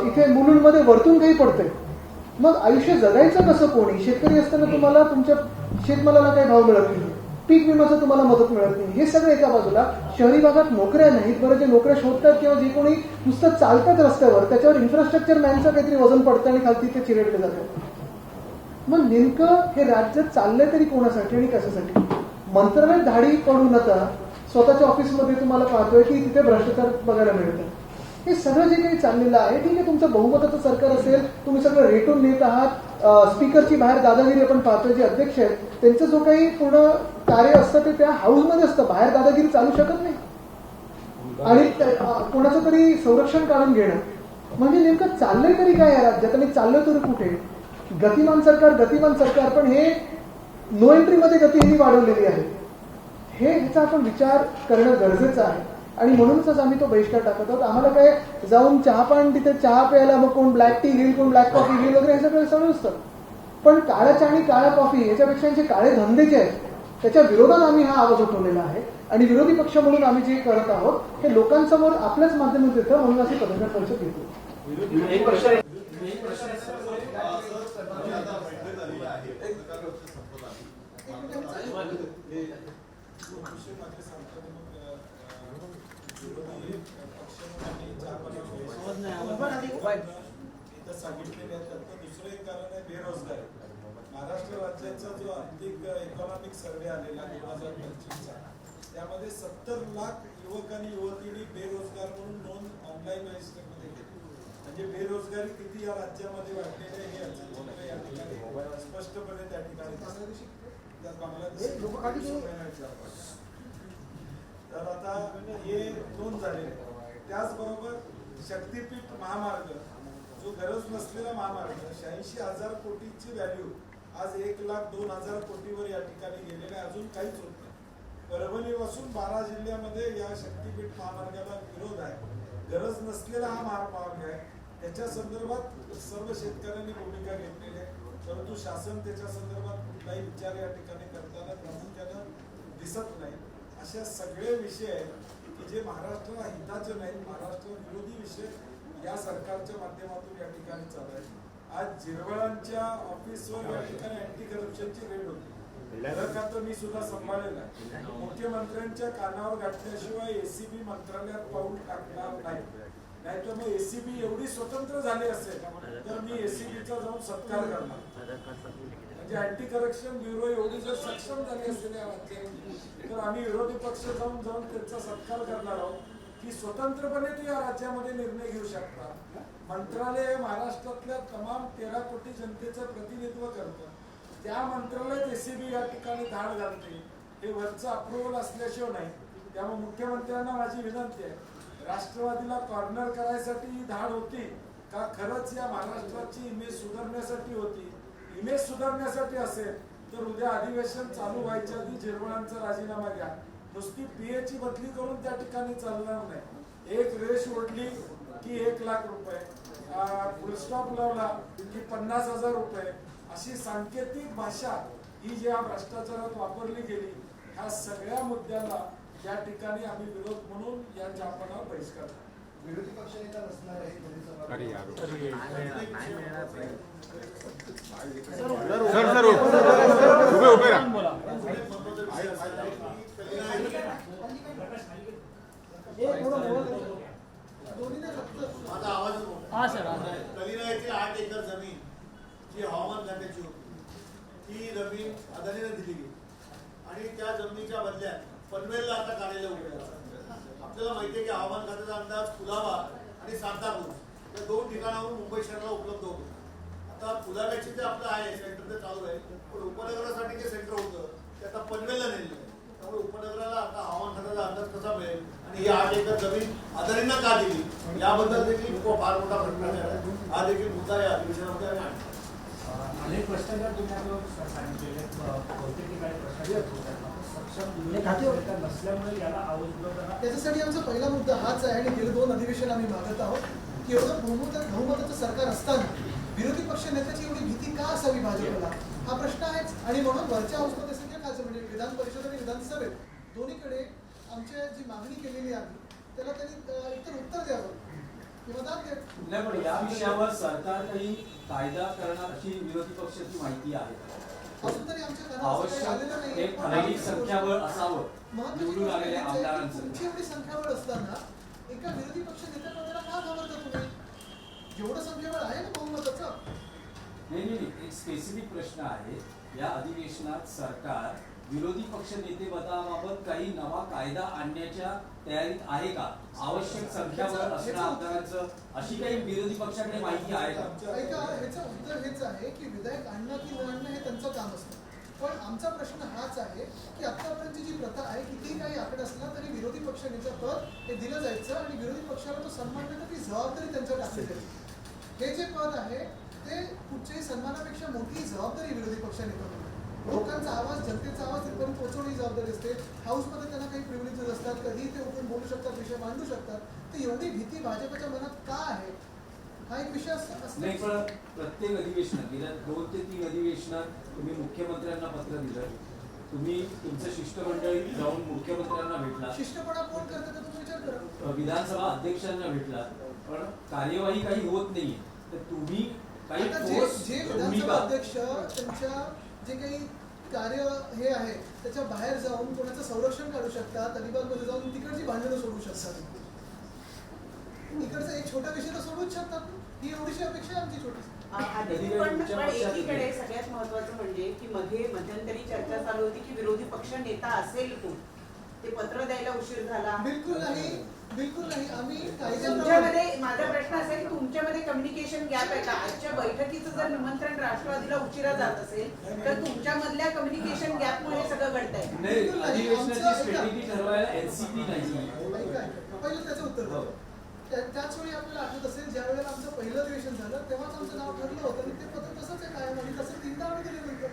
इथे मुलुंडमध्ये वरतून काही पडतंय. मग आयुष्य जगायचं कसं कोणी? शेतकरी असताना तुम्हाला तुमच्या शेतमालाला काही भाव मिळत नाही, पीक विम्याचं तुम्हाला मदत मिळत नाही. हे सगळं एका बाजूला. शहरी भागात नोकऱ्या नाहीत. बरं, जे नोकऱ्या शोधतात किंवा जे कोणी नुसतं चालतात रस्त्यावर त्याच्यावर इन्फ्रास्ट्रक्चर मॅनचं काहीतरी वजन पडतं आणि खालती ते चिरडले जातात. मग नेमकं हे राज्य चाललंय तरी कोणासाठी आणि कशासाठी? मंत्रालय धाडी पडू नका. स्वतःच्या ऑफिसमध्ये तुम्हाला पाहतोय की तिथे भ्रष्टाचार बघायला मिळतं. हे सगळं जे काही चाललेलं आहे, ठीक आहे, तुमचं बहुमताचं सरकार असेल, तुम्ही सगळं रेटून नेत आहात. स्पीकरची बाहेर दादागिरी आपण पाहतोय. जे अध्यक्ष आहेत त्यांचं जो काही पूर्ण कार्य असतं ते त्या हाऊसमध्ये असतं, बाहेर दादागिरी चालू शकत नाही. आणि कोणाचं तरी संरक्षण काढून घेणं म्हणजे नेमकं चाललंय तरी काय या राज्यात आणि चाललंय तरी कुठे? गतिमान सरकार, पण हे नो एंट्रीमध्ये गती ही वाढवलेली आहे. ह्याचा आपण विचार करणं गरजेचं आहे आणि म्हणूनच आम्ही तो बहिष्कार टाकत आहोत. आम्हाला काय जाऊन चहापान तिथे चहा प्यायला मग कोण ब्लॅक टी घेईल, कोण ब्लॅक कॉफी घेईल वगैरे हे सगळं सगळं असतं. पण काळ्या चहा आणि काळ्या कॉफी याच्यापेक्षा जे काळे धंदे जे आहेत त्याच्या विरोधात आम्ही हा आवाज उठवलेला आहे आणि विरोधी पक्ष म्हणून आम्ही जे करत आहोत हे लोकांसमोर आपल्याच माध्यमातून येतं, म्हणून अशी पत्रकार परिषद घेतो. सांगितलेले आहेत. त्यातलं दुसरं एक कारण आहे बेरोजगारी. महाराष्ट्र राज्याचा जो आर्थिक इकॉनॉमिक सर्व्हे आलेला 2025चा, त्यामध्ये 70 लाख युवक आणि युवतींनी बेरोजगार म्हणून नोंद ऑनलाईन रजिस्टरमध्ये घेतली. म्हणजे बेरोजगारी किती या राज्यामध्ये वाढलेली आहे हे चित्र या ठिकाणी स्पष्टपणे त्या ठिकाणी बांगलादेश तर आता हे नोंद झालेले आहे. त्याचबरोबर शक्तीपीठ महामार्ग जो गरज नसलेला महामार्ग 86,000 कोटीची व्हॅल्यू आज 1,02,000 कोटीवर या ठिकाणी गेलेला आहे. अजून काहीच होत नाही. परभणीपासून 12 जिल्ह्यामध्ये या शक्तीपीठ महामार्गाला विरोध आहे. गरज नसलेला हा महामार्ग आहे. त्याच्या संदर्भात सर्व शेतकऱ्यांनी भूमिका घेतलेली आहे, परंतु शासन त्याच्या संदर्भात कुठलाही विचार या ठिकाणी करताना प्रामुख्यानं दिसत नाही. अशा सगळे विषय आहेत की जे महाराष्ट्राला हिताचे नाहीत, महाराष्ट्र विरोधी विषय या सरकारच्या माध्यमातून या ठिकाणी चालू आहे. आज झिरवळांच्या ऑफिसवर या ठिकाणी अँटी करप्शनची रेड होती. तर मी सुद्धा सांभाळलेला आहे. मुख्यमंत्र्यांच्या कानावर घातल्याशिवाय एसीबी मंत्रालयात पाऊल टाकणार नाही. नाहीतर मग एसीबी एवढी स्वतंत्र झाली असेल तर मी एसीबीचा जाऊन सत्कार करणार. म्हणजे अँटी करप्शन ब्युरो एवढी जर सक्षम झाली असेल या राज्यात तर आम्ही विरोधी पक्ष जाऊन त्यांचा सत्कार करणार आहोत की स्वतंत्रपणे ते या राज्यामध्ये निर्णय घेऊ शकतात. मंत्रालय महाराष्ट्रातल्या तमाम 13 कोटी जनतेचं प्रतिनिधित्व करतं. त्या मंत्रालयात एसीबी या ठिकाणी धाड घालते. हे वरचं अप्रुव्हल असल्याशिवाय नाही. त्यामुळे मुख्यमंत्र्यांना माझी विनंती आहे, राष्ट्रवादीला कॉर्नर करायसाठी ही धाड होती का खरंच या महाराष्ट्राची इमेज सुधारण्यासाठी होती? इमेज सुधारण्यासाठी असेल तर उद्या अधिवेशन चालू व्हायच्या आधी झिरवळांचा राजीनामा घ्या. नुसती पीएची बदली करून त्या ठिकाणी चालणार नाही. एक रेष ओढली की 1,00,000 रुपये, फुलस्टॉप लावला की 50,000 रुपये, अशी सांकेतिक भाषा ही जी या भ्रष्टाचारात वापरली गेली, ह्या सगळ्या मुद्द्याला या ठिकाणी आम्ही विरोध म्हणून या जापनावर बहिष्कार. विरोधी पक्षनेता नसणार आहे माझा आवाज कलिना येथील 8 एकर जमीन जी हवामान खात्याची होती ती जमीन अदानीने दिली गेली आणि त्या जमिनीच्या बदल्यात पनवेलला आता कार्यालय उघडलं. आपल्याला माहिती आहे की हवामान खात्याचा अंदाज कुलाबा आणि सांताक्रूज या 2 ठिकाणाहून मुंबई शहराला उपलब्ध होतो. आता कुलाब्याची जे आपलं आहे सेंटर ते चालू आहे, पण उपनगरासाठी जे सेंटर होतं ते आता पनवेलला नेलेलं आहे. त्यामुळे उपनगराला आता हवामान खात्याचा अंदाज कसा मिळेल आणि ही 8 एकर जमीन अदानींना का दिली याबद्दल देखील फार मोठा भ्रष्टाचार आहे. हा देखील मुद्दा या अधिवेशनामध्ये आहे. अनेक भ्रष्टाचार तुम्ही सांगितलेले बहुतेक ठिकाणी भ्रष्टाचार नसल्यामुळे याला आवाज. त्याच्यासाठी आमचा पहिला मुद्दा हाच आहे आणि गेले 2 अधिवेशन आम्ही मागत आहोत की एवढं बहुमताचं सरकार असताना विरोधी पक्ष नेत्याची एवढी भीती का असावी भाजपला, हा प्रश्न आहेच. आणि म्हणून वरच्या अवस्थेत खायचं म्हणजे विधान परिषद आणि विधानसभेत दोन्हीकडे आमच्या जी मागणी केलेली आहे त्याला त्यांनी इतर उत्तर द्यावं किंवा दाद द्यावं. नाही, पण या विषयावर सरकार काही कायदा करणार अशी विरोधी पक्षाची माहिती आहे. अजून तरी आमच्या आवश्यक आलेलं नाही. एक ठराविक संख्याबळ असावं निवडून आलेल्या आमदारांचं. तुमची एवढी संख्याबळ असताना एका विरोधी पक्ष नेत्यापदाला का घाबरता तुम्ही? जेवढं संख्याबळ आहे ना बहुमताचं. नाही, एक स्पेसिफिक प्रश्न आहे. या अधिवेशनात सरकार विरोधी पक्ष नेतेपदाबाबत काही नवा कायदा आणण्याच्या तयारीत आहे का? आवश्यक संख्याबळ असणं आमदारांचं अशी काही विरोधी पक्षाकडे माहिती आहे का? ऐका, ह्याचं उत्तर हेच आहे की विधेयक आणणं की न आणणं हे त्यांचं काम असतं. पण आमचा प्रश्न हाच आहे की आतापर्यंतची जी प्रथा आहे कितीही काही आकडे असला तरी विरोधी पक्ष नेता पद हे दिलं जायचं आणि विरोधी पक्षाला तो सन्मान देणं ती जबाबदारी त्यांच्या टाकली जाईल. हे जे पद आहे ते कुठच्याही सन्मानापेक्षा मोठी जबाबदारी विरोधी पक्ष नेता. लोकांचा आवाज, जनतेचा आवाज तिथपर्यंत पोहोचवण्याची जबाबदारी असते. हाऊसमध्ये त्यांना काही प्रिव्हिलेजेस असतात, कधीही ते उठून बोलू शकतात, विषय मांडू शकतात. तर एवढी भीती भाजपच्या मनात का आहे हा एक विषय असतो. नाही, पण प्रत्येक अधिवेशनात गेल्या 2 ते 3 अधिवेशनात तुम्ही मुख्यमंत्र्यांना पत्र दिलं, तुम्ही तुमचं शिष्टमंडळी जाऊन मुख्यमंत्र्यांना भेटला, शिष्टपणा कोण करतं तर तुम्ही विचार करा. विधानसभा अध्यक्षांना भेटला, पण कार्यवाही काही होत नाहीये. तर तुम्ही काही आता ठोस जे विधानसभा भूमिका अध्यक्ष त्यांच्या जे काही कार्य हे आहे त्याच्या बाहेर जाऊन कोणाचं संरक्षण काढू शकतात, अलिबागमध्ये जाऊन तिकडची भांडणं सोडू शकतात. इकडचा एक छोटा विषय तर सोडूच शकतात. ही एवढीशी अपेक्षा आमची छोटी. पण एकीकडे सगळ्यात महत्वाचं म्हणजे की मध्यंतरी चर्चा चालू होती की विरोधी पक्ष नेता असेल कोण, ते पत्र द्यायला उशीर झाला. बिलकुल नाही, बिलकुल नाही. आम्ही तुमच्यामध्ये माझा प्रश्न असा आहे की तुमच्यामध्ये कम्युनिकेशन गॅप आहे का? आजच्या बैठकीचं जर निमंत्रण राष्ट्रवादीला उशिरा जात असेल तर तुमच्यामधल्या कम्युनिकेशन गॅपमुळे सगळं घडतंय. नाही, अधिवेशनाची स्ट्रॅटेजी ठरवायला एनसीपी नाही. पहिलं त्याचं उत्तर द्या. त्याच वेळी आपल्याला आठवत असेल ज्या वेळेला आमचं पहिलं अधिवेशन झालं तेव्हाच आमचं नाव ठरलं होतं आणि ते पत्र तसंच आहे कायम आणि तसं 3दा आम्ही दिलं नंतर.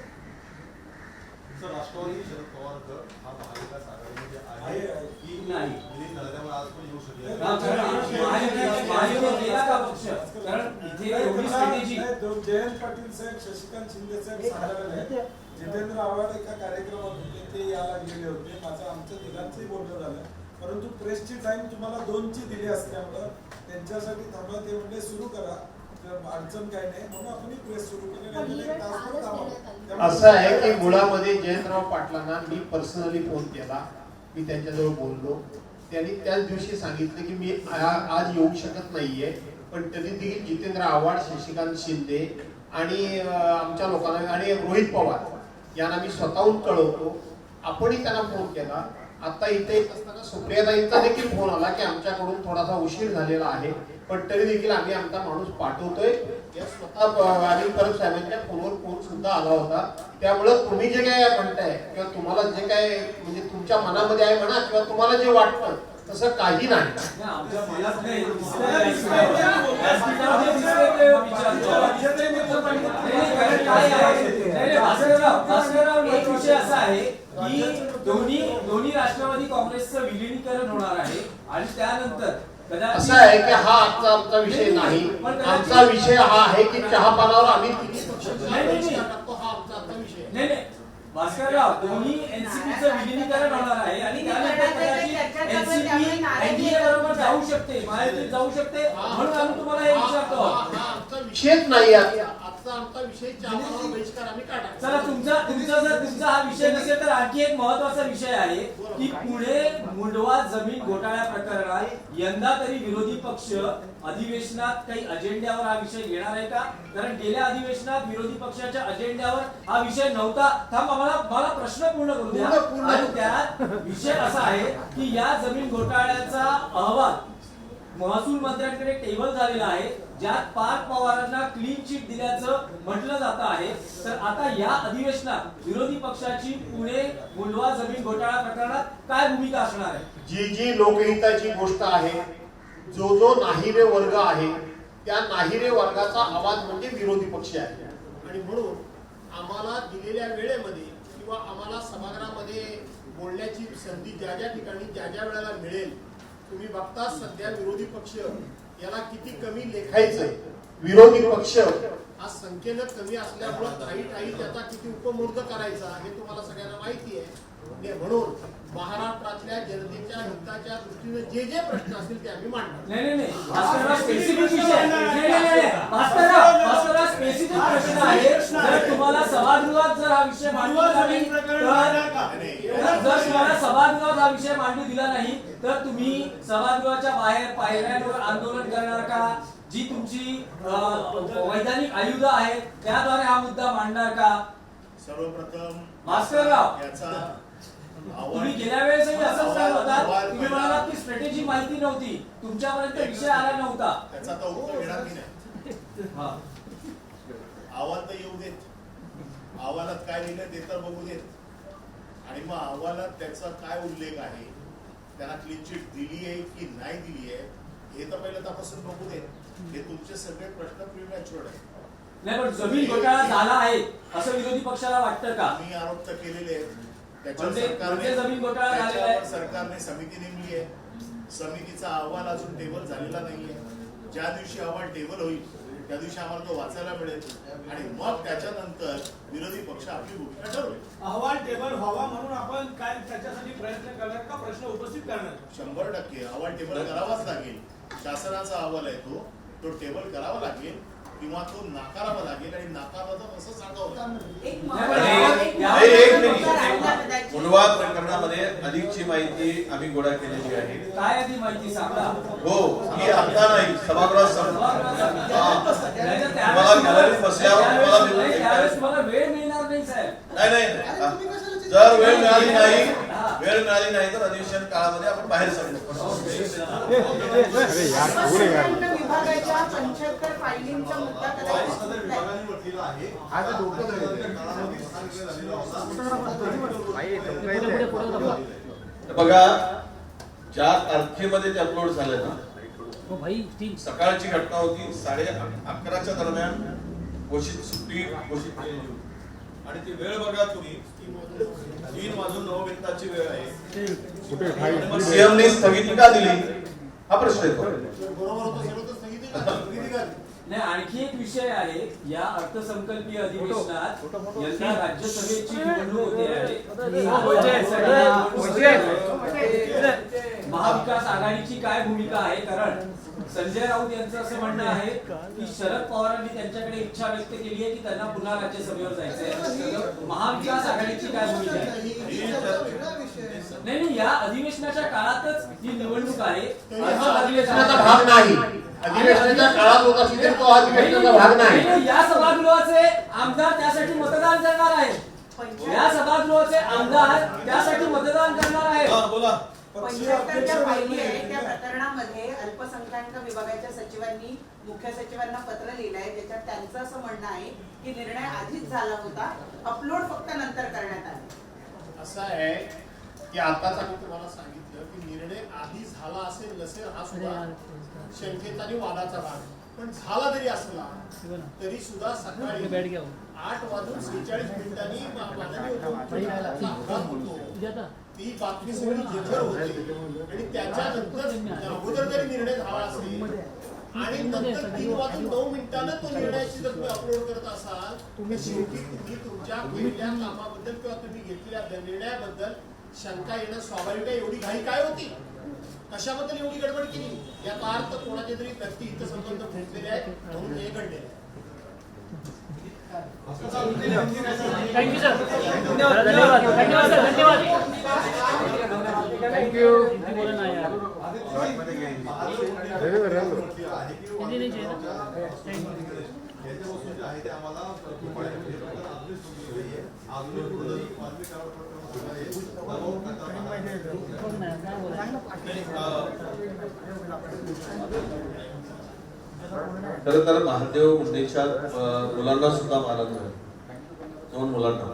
राष्ट्रवादी शरद पवार गट हा महाविकास आघाडीमध्ये आहे की नाही. दिलीप नरद्यामुळे आज पण येऊ शकले महायुतीत गेला का पक्ष? कारण इथे एवढी स्ट्रॅटेजी. जयंत पाटील साहेब, शशिकांत शिंदे साहेब सांगायला लागले. जितेंद्र आव्हाड एका कार्यक्रमात होते, ते यायला गेले होते. आमचं तिघांचंही बोलणं झालं, परंतु प्रेसची टाइम तुम्हाला 2ची दिली असल्यामुळं त्यांच्यासाठी थांबा. ते म्हणजे सुरू करा, अडचण काही नाही म्हणून आपण प्रेस सुरू केली. असं आहे की मुळामध्ये जयंतराव पाटलांना मी पर्सनली फोन केला, मी त्यांच्याजवळ बोललो. त्यांनी त्याच दिवशी सांगितलं की मी आज येऊ शकत नाहीये, पण तरी देखील जितेंद्र आव्हाड, शशिकांत शिंदे आणि आमच्या लोकांना आणि रोहित पवार यांना मी स्वतःहून कळवतो. आपणही त्यांना फोन केला. आता इथे येत असताना सुप्रियाताईंचा देखील फोन आला की आमच्याकडून थोडासा उशीर झालेला आहे, पण तरी देखील आम्ही आमचा माणूस पाठवतोय. या स्वतः अनिल परब साहेबांच्या फोनवर फोन सुद्धा आला होता. त्यामुळं तुम्ही जे काय म्हणताय किंवा तुम्हाला जे काय म्हणजे तुमच्या मनामध्ये आहे म्हणा किंवा तुम्हाला जे वाटतं तसं काही नाही. आमच्या मनात नाही. एक विषय असा आहे की दोन्ही राष्ट्रवादी काँग्रेसचं विलिनीकरण होणार आहे आणि त्यानंतर असं आहे की हा आमचा विषय नाही. आमचा विषय हा आहे की चहापानावर आम्ही तिन्ही पक्ष टाकतो. हा आमचा आता विषय आहे. नाही भास्करराव, दोन्ही एनसीपीचं विलिनीकरण होणार आहे आणि त्यानंतर कदाचित एनसीपी एनडीए बरोबर जाऊ शकते, महायुतीत जाऊ शकते, म्हणून आम्ही तुम्हाला हे विचारतो. हा आमचा विषयच नाही. आजचा आमचा विषय चहापानावर बहिष्कार आम्ही का टाकतो. चला, तुमचा हा विषय नसेल तर आणखी एक महत्वाचा विषय आहे की पुणे मुंडवा जमीन घोटाळ्या प्रकरणात यंदा तरी विरोधी पक्ष अधिवेशनात काही अजेंड्यावर हा विषय घेणार आहे का? कारण गेल्या अधिवेशनात विरोधी पक्षाच्या अजेंड्यावर हा विषय नव्हता. मला प्रश्न पूर्ण करू द्या. आणि त्यात विषय असा आहे की या जमीन घोटाळ्याचा अहवाल महसूल मंत्र्यांकडे टेबल झालेला आहे, ज्यात पार्थ पवारांना क्लीन चिट दिल्याचं म्हटलं जात आहे. तर आता या अधिवेशनात विरोधी पक्षाची पुणे मुंडवा जमीन घोटाळा प्रकरणात काय भूमिका असणार आहे? जी लोकहिताची गोष्ट आहे, जो नाहिरे वर्ग आहे, त्या नाहिरे वर्गाचा आवाज म्हणजे विरोधी पक्ष आहे. आणि म्हणून आम्हाला दिलेल्या वेळेमध्ये किंवा आम्हाला सभागृहामध्ये बोलण्याची संधी ज्या ठिकाणी ज्या वेळेला मिळेल, तुम्ही बघता सध्या विरोधी पक्ष याला किती कमी लेखायचंय. विरोधी पक्ष हा संख्येनं कमी असल्यामुळे काही त्याचा किती उपमुर्द करायचा हे तुम्हाला सगळ्यांना माहिती आहे. म्हणून महाराष्ट्रातल्या जनतेच्या हिताच्या दृष्टीने जे प्रश्न असतील ते आम्ही मांडणार. नाही स्पेसिफिक विषय भास्करराव स्पेसिफिक प्रश्न आहे. जर तुम्हाला सभागृहात जर हा विषय मांडू दिला नाही तर तुम्ही सभागृहाच्या बाहेर पायऱ्यांवर आंदोलन करणार का? जी तुमची वैधानिक आयुध आहेत त्याद्वारे हा मुद्दा मांडणार का? सर्वप्रथम भास्करराव, याचा तुम्ही गेल्या वेळेसही असंच सांगत होता. तुम्ही म्हणालात की स्ट्रॅटेजी माहिती नव्हती, तुमच्यापर्यंत विषय आला नव्हता. त्याचा तर उत्तर घेणार की नाही. अहवाल तर येऊ देत, अहवालात काय लिहिलं ते तर बघू देत, आणि मग अहवालात त्याचा काय उल्लेख आहे, त्यांना क्लीन चिट दिली आहे की नाही दिली आहे हे तर पहिलं तपासून बघू देत. हे तुमचे सगळे प्रश्न प्रीमॅच्युअर्ड आहेत. नाही, पण जमीन घोटाळा झाला आहे असं विरोधी पक्षाला वाटतं का? मी आरोप तर केलेले आहेत. म्हणजे जमीन घोटाळा झालेला आहे. सरकारने समिती नेमली आहे. समितीचा अहवाल अजून टेबल झालेला नाहीये. ज्या दिवशी अहवाल टेबल होईल त्या दिवशी आम्हाला तो वाचायला मिळेल आणि मग त्याच्यानंतर विरोधी पक्ष आपली भूमिका ठरवेल. अहवाल टेबल व्हावा म्हणून आपण काय त्याच्यासाठी प्रयत्न करणार का? प्रश्न उपस्थित करणार? 100% अहवाल टेबल करावाच लागेल. शासनाचा अहवाल आहे तो टेबल करावा लागेल किंवा तो नाकारावा लागेल आणि नाकारला तर असं सांगावं. मुंडवा प्रकरणामध्ये अधिकची माहिती आम्ही गोळा केलेली आहे. काय आधी माहिती सांगा. हो, ही आता नाही, सभागृहात गॅलरीत बसल्यावर तुम्हाला वेळ मिळणार नाही साहेब. नाही जर वेळ मिळाली नाही वेळ मिळाली नाही तर अधिवेशन काळामध्ये आपण बाहेर सांगू. विभागाच्या 75 फायलिंगचा मुद्दा कदाचित बघा, ज्या तारखेमध्ये ते अपलोड झाले ना, सकाळची घटना होती, 11:30च्या दरम्यान घोषित सुट्टी घोषित केली होती. आणि ती वेळ बघा तुम्ही, 3:09 वेळ आहे. सीएमने स्थगिती का दिली हा प्रश्न येतो. नाही, आणखी एक विषय आहे. या अर्थसंकल्पीय अधिवेशनात यंदा राज्यसभेची निवडणूक होते आहे. महाविकास आघाडीची काय भूमिका आहे? कारण संजय राऊत यांचं असं म्हणणं आहे की शरद पवारांनी त्यांच्याकडे इच्छा व्यक्त केली आहे की त्यांना पुन्हा राज्यसभेवर जायचंय. महाविकास आघाडीची काय भूमिका आहे? नाही, या अधिवेशनाच्या काळातच ही निवडणूक आहे. अधिवेशनाचा भाग नाही. अधिवेशनाच्या काळात होत असेल तर तो अधिवेशनाचा भाग नाही. या सभागृहाचे आमदार त्यासाठी मतदान करणार आहेत. या सभागृहाचे आमदार त्यासाठी मतदान करणार आहेत. बोला. 75 ज्या फायली आहेत त्या प्रकरणामध्ये अल्पसंख्याक विभागाच्या सचिवांनी मुख्य सचिवांना पत्र लिहिलं आहे. त्याच्यात त्यांचं असं म्हणणं आहे की निर्णय आधीच झाला होता, अपलोड फक्त नंतर करण्यात आले. असं आहे की आताच आम्ही तुम्हाला सांगितलं की निर्णय आधी झाला असेल नसेल हा सुद्धा शंकेचा आणि वादाचा भाग, पण झाला जरी असला तरी सुद्धा सकाळी 8:46 माननीय उपमुख्यमंत्र्यांचा अपघात होतो. ती बातमी सगळी जगभर होते आणि त्याच्यानंतर अगोदर जरी निर्णय झाला असेल आणि नंतर 3:09 तो निर्णयाची जर तुम्ही अपलोड करत असाल तर शेवटी तुम्ही तुमच्या केलेल्या कामाबद्दल किंवा तुम्ही घेतलेल्या निर्णयाबद्दल शंका येणं स्वाभाविक आहे. एवढी घाई काय होती? कशाबद्दल एवढी गडबड केली? याचा अर्थ कोणाचे तरी व्यक्ती हितसंबंध फुटलेले आहेत म्हणून हे घडले. Thank you sir. धन्यवाद सर. धन्यवाद. थँक्यू. खरं तर महादेव मुंडेच्या मुलांना सुद्धा मारत आहे, 2 मुलांना.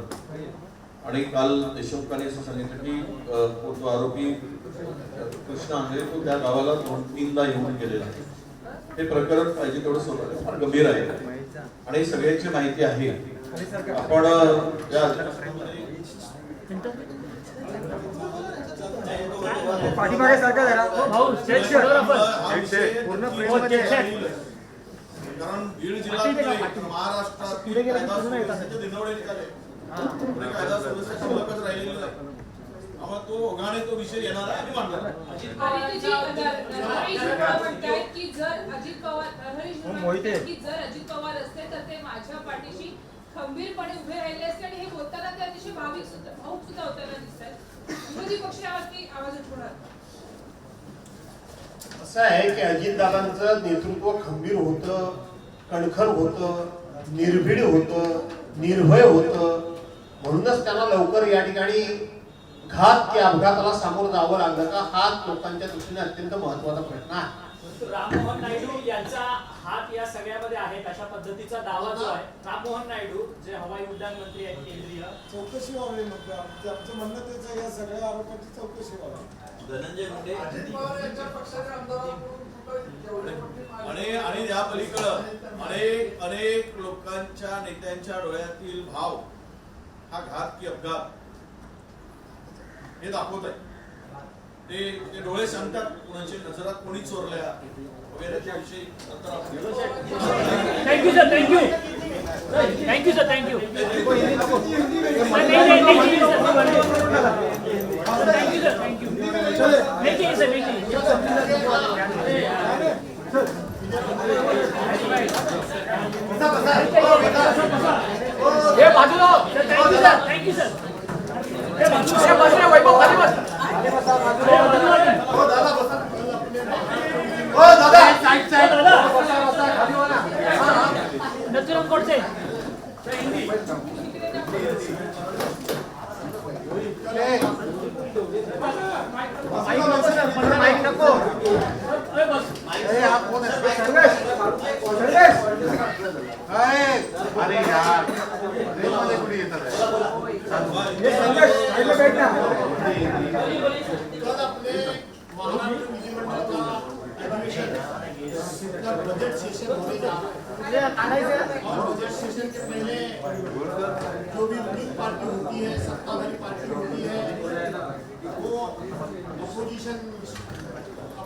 आणि काल देशमुखांनी असं सांगितलं की तो आरोपी कृष्ण आहे तो त्या गावाला 2-3दा येऊन गेलेला आहे. हे प्रकरण पाहिजे तेवढं सोडलं फार गंभीर आहे आणि सगळ्यांची माहिती आहे. आपण पाठीमागे सारखा जरा भाऊ स्टेज कारण बीड जिल्ह्यात महाराष्ट्रात कायदा सुव्यवस्था शिल्लकच राहिलेली नाही. आम्हाला तो ओघाने तो विषय येणार आहे आणि मांडणार. जर अजित पवार असते तर ते माझ्या पाठीशी खंबीरपणे उभे राहिले असते आणि हे बोलताना ते अतिशय भाऊक सुद्धा होताना दिसतात. विरोधी पक्ष यावरती आवाज उठवणार. असं आहे की अजितदादांचं नेतृत्व खंबीर होतं, कणखर होतं, निर्भीड होतं, निर्भय होतं. म्हणूनच त्यांना लवकर या ठिकाणी घात की अपघाताला सामोरं जावं लागलं का हा लोकांच्या दृष्टीने अत्यंत महत्वाचा प्रश्न आहे. राममोहन नायडू यांचा हात या सगळ्यामध्ये आहे अशा पद्धतीचा दावा जो आहे. राममोहन नायडू जे हवाई उड्डाण मंत्री आहेत केंद्रीय, चौकशी व्हावी. आमचं म्हणणं तेच आहे, या सगळ्या आरोपांची चौकशी व्हावी. धनंजय मुंडे आणि या पलीकडं अनेक लोकांच्या नेत्यांच्या डोळ्यातील भाव हा घात की अपघात हे दाखवत आहे. ते डोळे सांगतात कोणाची नजरात कोणी चोरल्या वगैरेच्या विषयी. Thank you sir. Thank you. Thank you sir. Thank you. Thank you sir. Thank you. Thank you sir. हे बाजूला. Thank you sir. Thank you sir. हे बाजूला वैभव खाली बस. नथुराम गोडसे हिंदी अरे यार रेलमध्ये कुठे येतात कल अपने महाराष्ट्र विधिमंडल का अधिवेशन का बजट सेशन होने जा रहा है और बजट सेशन के पहले जो भी रूलिंग पार्टी होती है, सत्ताधारी पार्टी होती है, वो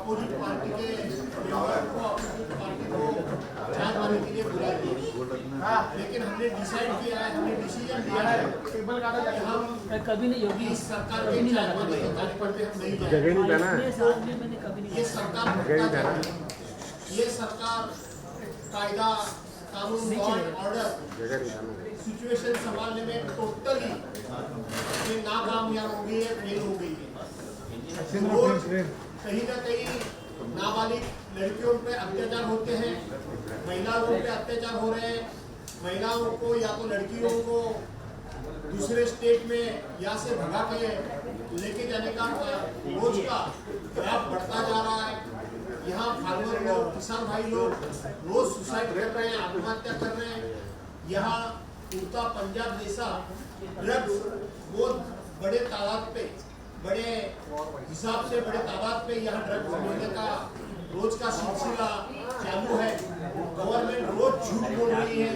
अपोजिट पार्टी के मेंबर को अपोजिट पार्टी को चाय पाने के लिए बुलाती है। लेकिन हमने डिसाइड किया है, हमने डिसीजन लिया है कि हम कभी नहीं होगी इस सरकार के चाय पाने के कार्यक्रम पे हम नहीं जाएंगे। ये सरकार कायदा कानून लॉ एंड ऑर्डर सिचुएशन संभालने में टोटली नाकामयाब हो गई है, फेल हो गई है। रोज कहीं ना कहीं नाबालिग लड़कियों पे अत्याचार होते हैं, महिलाओं पे अत्याचार हो रहे हैं, महिलाओं को या तो लड़कियों को दूसरे स्टेट में यहाँ से भगा के लेके जाने का रोज का ग्राफ बढ़ता जा रहा है। यहाँ फार्मर लोग, किसान भाई लोग रोज सुसाइड कर रहे हैं, आत्महत्या कर रहे हैं। यहाँ पूर्ता पंजाब जैसा ड्रग्स बहुत बड़े तादाद पे, बड़े हिसाब से बड़े तादाद पे यहाँ ड्रग्स मिलने का रोज का सिलसिला चालू है। गवर्नमेंट रोज झूठ बोल रही है,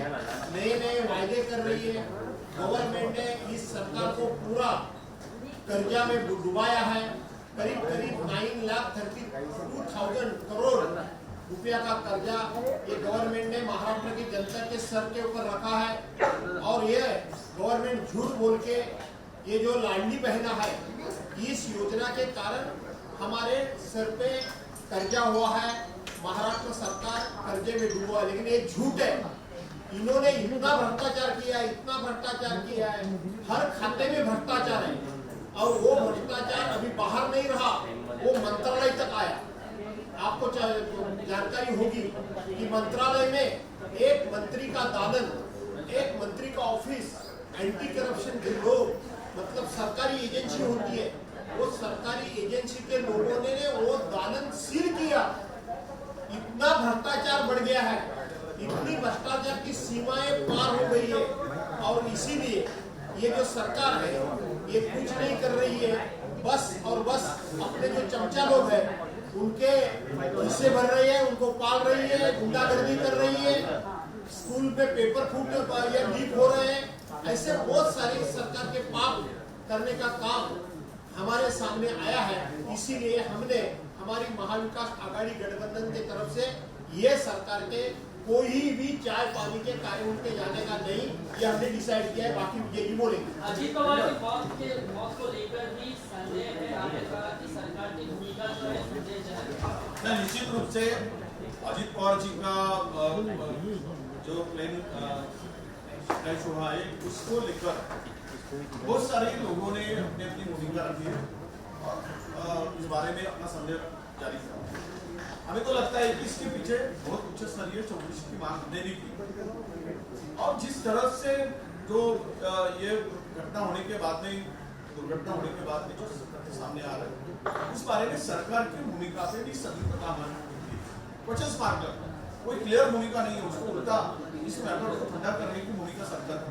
नए नए वायदे कर रही है। गवर्नमेंट ने इस सरकार को पूरा कर्जा में डुबाया है। करीब 9,32,000 करोड़ रुपया का कर्जा ये गवर्नमेंट ने महाराष्ट्र की जनता के सर के ऊपर रखा है। और ये गवर्नमेंट झूठ बोल के ये जो लाडली बहना है, इस योजना के कारण हमारे सर पे कर्जा हुआ है। महाराष्ट्र सरकार कर्जे में डूबा है, लेकिन ये झूठ है। इन्होंने इतना भ्रष्टाचार किया है, इतना भ्रष्टाचार किया है, हर खाते में भ्रष्टाचार है। और वो भ्रष्टाचार अभी बाहर नहीं रहा, वो मंत्रालय तक आया। आपको जानकारी होगी कि मंत्रालय में एक मंत्री का दालन, एक मंत्री का ऑफिस, एंटी करप्शन के लोग, मतलब सरकारी एजेंसी होती है, वो सरकारी एजेंसी के लोगों ने वो दालन सील किया। इतना भ्रष्टाचार बढ़ गया है, इतनी भ्रष्टाचार की सीमाएं पार हो गई है। और इसीलिए ये जो सरकार है ये कुछ नहीं कर रही है, बस और बस अपने जो चमचा लोग हैं उनके हिस्से भर रही है, उनको पाल रही है, गुंडागर्दी कर रही है, स्कूल पे पेपर फूट या लीक हो रहे हैं। ऐसे बहुत सारे सरकार के पाप करने का काम हमारे सामने आया है। इसीलिए हमने हमारी महाविकास आघाड़ी गठबंधन की तरफ से ये सरकार के कोई भी चाय पानी के कार्य उनके जाने का नहीं, ये हमने डिसाइड किया है। बाकी यही बोलेंगे। अजीत पवार की मौत को लेकर भी संदेह है, आपने कहा कि सरकार की भूमिका जो है संदेहजनक। निश्चित रूप से अजीत पवार जी का जो प्लेन क्रैश हुआ है उसको लेकर बहुत सारे लोगों ने अपनी अपनी भूमिका रखी है और इस बारे में अपना संदेह जारी किया। हमें तो लगता है कि इसके पीछे बहुत उच्च स्तरीय चौकसी की मांग हमने भी की। और जिस तरह से जो ये घटना होने के बाद में, दुर्घटना होने के बाद में जो तथ्य सामने आ रहे हैं, उस बारे में सरकार की भूमिका पे भी संदिग्धता क्वेश्चन मार्क करता है। कोई क्लियर भूमिका नहीं है, उसको उल्टा इस मैटर को ठंडा करने की भूमिका सरकार की।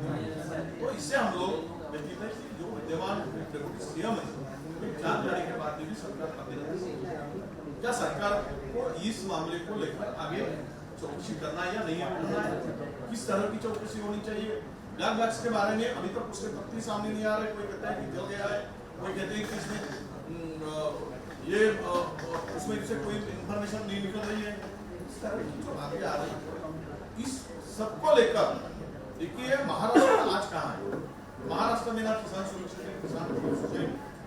तो इससे हम लोग व्यतीत है कि जो विद्यमान डेप्यूटी सीएम है जान जाने के बाद भी सरकार क्या सरकार को इस मामले को लेकर आगे चौकसी करना या नहीं करना है, किस तरह की चौकसी होनी चाहिए। ब्लैक बॉक्स के बारे में अभी तक उसके तथ्य सामने नहीं आ रहे। कोई कहता है कि जल गया है, कोई कहते हैं कि इसमें ये उसमें से कोई इंफॉर्मेशन नहीं निकल रही है। इस तरह की जो आगे आ रही है, इस सबको लेकर देखिए महाराष्ट्र आज कहाँ है। महाराष्ट्र में ना किसान सुरक्षित है, किसान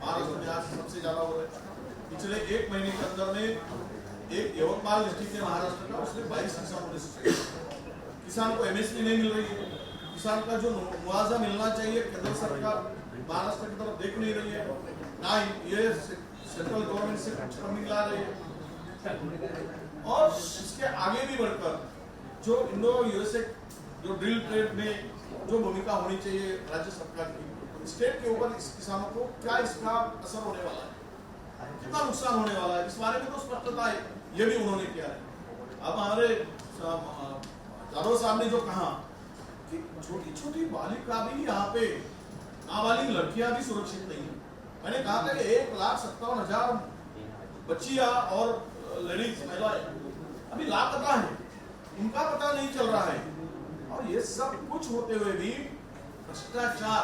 महाराष्ट्र में आज सबसे ज्यादा हो रहा है। पिछले 1 महीने के अंदर में एक यवतमाल डिस्ट्रिक्ट है महाराष्ट्र का, उसमें 22 किसानों ने सुसाइड। किसान को एमएसपी नहीं मिल रही है, किसान का जो मुआवजा मिलना चाहिए केंद्र सरकार महाराष्ट्र की तरफ देख नहीं रही है, ना ये सेंट्रल गवर्नमेंट से कुछ कमी ला रही है। और इसके आगे भी बढ़कर जो इंडो यूएसए जो ड्रिल ट्रेड में जो भूमिका होनी चाहिए राज्य सरकार की, स्टेट के ऊपर इस किसानों को क्या इसका असर होने वाला है, कितना नुकसान होने वाला है, इस बारे में तो स्पष्टता है, ये भी उन्होंने किया है। अब हमारे जाधव साहब ने जो कहा कि छोटी छोटी बालिका भी यहाँ पे, नाबालिग लड़कियां भी सुरक्षित नहीं है। मैंने कहा था कि 1,57,000 बच्चियां और लेडीज महिलाएं अभी लापता है, उनका पता नहीं चल रहा है। और ये सब कुछ होते हुए भी भ्रष्टाचार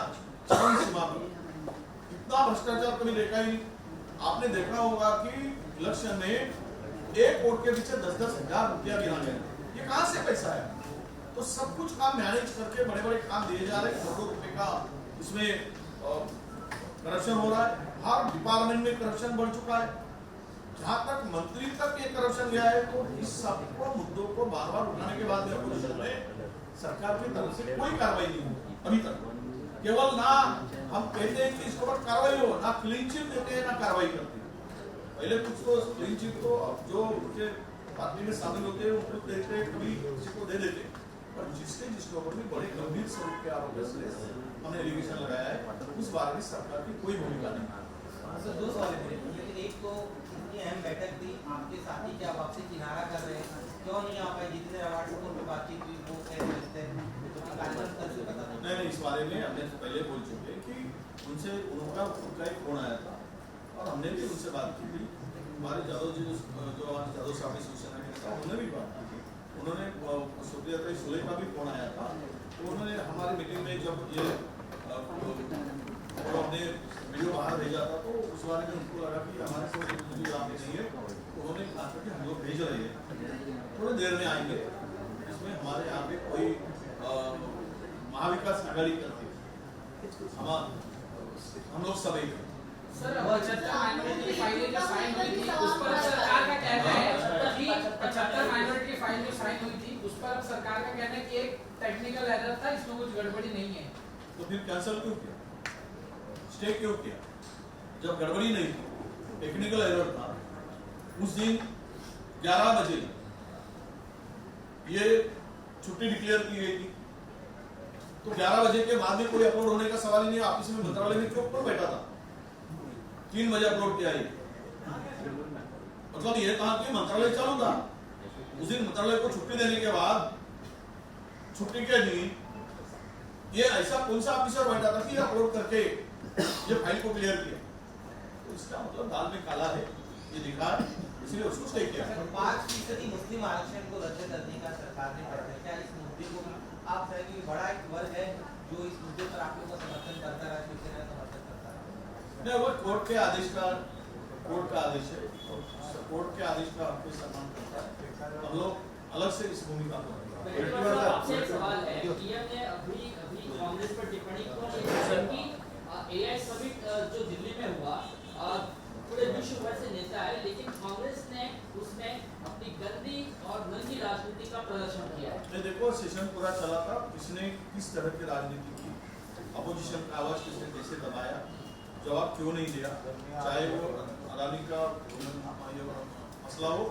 चरम सीमा पर, इतना भ्रष्टाचार कभी देखा ही नहीं। आपने देखा होगा कि इलेक्शन में एक वोट के पीछे 10-10 हजार रुपया गिना गया, ये कहां से पैसा है? तो सब कुछ काम मैनेज करके बड़े बड़े काम दिए जा रहे हैं, करोड़ों रुपए का इसमें करप्शन हो रहा है। हर डिपार्टमेंट में करप्शन बढ़ चुका है, जहां तक मंत्री तक ये करप्शन गया है। तो इस सबको मुद्दों को बार बार उठाने के बाद में अपोजिशन में सरकार की तरफ से कोई कार्रवाई नहीं हुई अभी तक। केवल ना हम कहते हैं कि इसके ऊपर कार्रवाई हो, ना क्लीन चिट देते हैं, ना कार्रवाई करते हैं। पहले कुछ तो क्लीन चिट तो जो उनके पार्टी में शामिल होते हैं उनको देते हैं, कभी किसी को दे देते हैं, और जिसके ऊपर भी बड़े गंभीर स्वरूप के आरोप हमने एलिगेशन लगाया है, उस बारे में सरकार की कोई भूमिका नहीं। सर, 2 सवाल है, लेकिन एक तो इतनी अहम बैठक थी, आपके साथी क्या आपसे किनारा कर रहे हैं, क्यों नहीं आ पाए? जितने अवार्ड को बातचीत हुई वो कह रहे थे नहीं, इस बारे में हमने पहले बोल चुके हैं कि उनसे उनका एक फोन आया था और हमने भी उनसे बात की थी। हमारे जादव जी जो जादव साहब ने शिवसेना के नेता, उन्होंने भी बात की थी। उन्होंने सुप्रिया सुले का भी फोन आया था, तो उन्होंने हमारी मीटिंग में जब ये हमने वीडियो बाहर भेजा था, तो उस बारे में उनको लगा कि हमारे साथ यहाँ पे नहीं है, तो उन्होंने कहा था कि हम लोग भेज रहे हैं, थोड़ी देर में आएंगे। इसमें हमारे यहाँ पे कोई महाविकास आघाड़ी करती है, हम लोग सब एक। सर, 75 माइनॉरिटी फाइल जो साइन हुई थी उस पर सरकार का कहना है कि 75 माइनॉरिटी फाइल जो साइन हुई थी उस पर सरकार का कहना है कि एक टेक्निकल एरर था, इसमें कुछ गड़बड़ी नहीं है। तो फिर कैंसिल क्यों किया, स्टे क्यों किया? जब गड़बड़ी नहीं थी, टेक्निकल एरर था, उस दिन 11 बजे ये छुट्टी डिक्लेयर की गई थी, तो 11 बजे के बाद में कोई अपलोड होने का सवाल ही नहीं। ऑफिस में मंत्रालय में क्यों बैठा था? 3 बजे अपलोड किया, मतलब ये कहा कि मंत्रालय चालू था। उस दिन मंत्रालय को छुट्टी देने के बाद छुट्टी के दिन ये ऐसा कौन सा ऑफिसर बैठा था कि अपलोड करके ये फाइल को क्लियर किया? तो इसका मतलब दाल में काला है, ये दिखा है, इसलिए उसको सही किया। 5% मुस्लिम आरक्षण को रद्द करने का सरकार ने कहा है, क्या इस मुद्दे को आप कहेंगे कि बड़ा एक वर्ग है जो इस मुद्दे पर आप लोगों का समर्थन करता रहा, शिवसेना का समर्थन करता रहा? नहीं, वो कोर्ट के आदेश का, कोर्ट का आदेश है, कोर्ट के आदेश का आपको सम्मान करता है। हम लोग अलग से इस भूमिका को आपसे एक सवाल है, पीएम ने अभी कांग्रेस पर टिप्पणी की एआई समिट जो दिल्ली में हुआ, पूरे विश्व भर से नेता है, लेकिन कांग्रेस ने उसमें अपनी गंदी और नंगी राजनीति का प्रदर्शन किया है। देखो, सेशन पूरा चला था, किसने किस तरह की राजनीति की, अपोजिशन का आवाज किसने कैसे दबाया, जवाब क्यों नहीं दिया, चाहे वो अदानी का मसला हो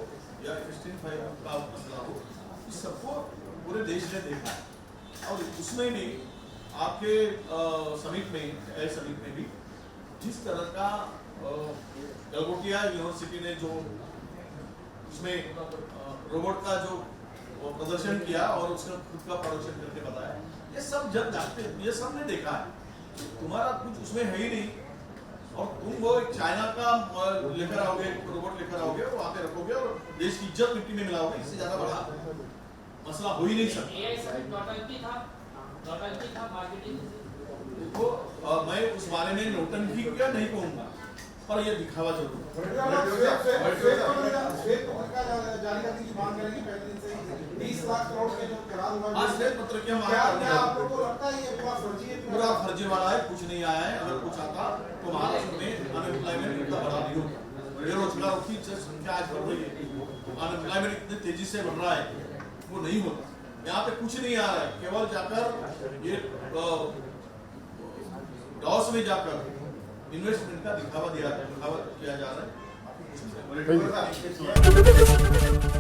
या F-16 का मसला हो, इस सबको पूरे देश ने देखा है। और उसमें भी आपके समिट में भी जिस तरह का गलगोटिया यूनिवर्सिटी ने जो उसमें रोबोट का जो प्रदर्शन किया और उसने खुद का प्रोडक्शन करके बताया, ये सब जब जानते, ये सब ने देखा है। तुम्हारा कुछ उसमें है ही नहीं, और तुम वो एक चाइना का लेकर आओगे, रोबोट लेकर आओगे, वहां पे रखोगे और देश की इज्जत मिट्टी में मिलाओगे, इससे ज्यादा बड़ा मसला हो ही नहीं सकता। देखो, मैं उस बारे में नौटंकी क्या नहीं कहूंगा, पर ये दिखावा जरूर। श्वेत पत्र की पूरा फर्जीवाड़ा है, कुछ नहीं आया है। अगर कुछ आता तो महाराष्ट्र में अनएम्प्लॉयमेंट इतना बड़ा नहीं होता, बेरोजगारों की संख्या आज बढ़ रही है, अनएम्प्लॉयमेंट इतनी तेजी से बढ़ रहा है, वो नहीं होता। यहाँ पे कुछ नहीं आ रहा है, केवल जाकर ये डॉस में जाकर इन्वेस्टमेंट का दिखावा किया जा रहा है।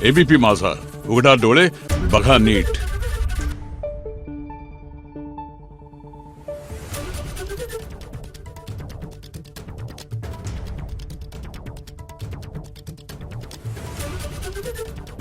एबीपी माझा, उघडा डोळे बघा नीट। धन्यवाद.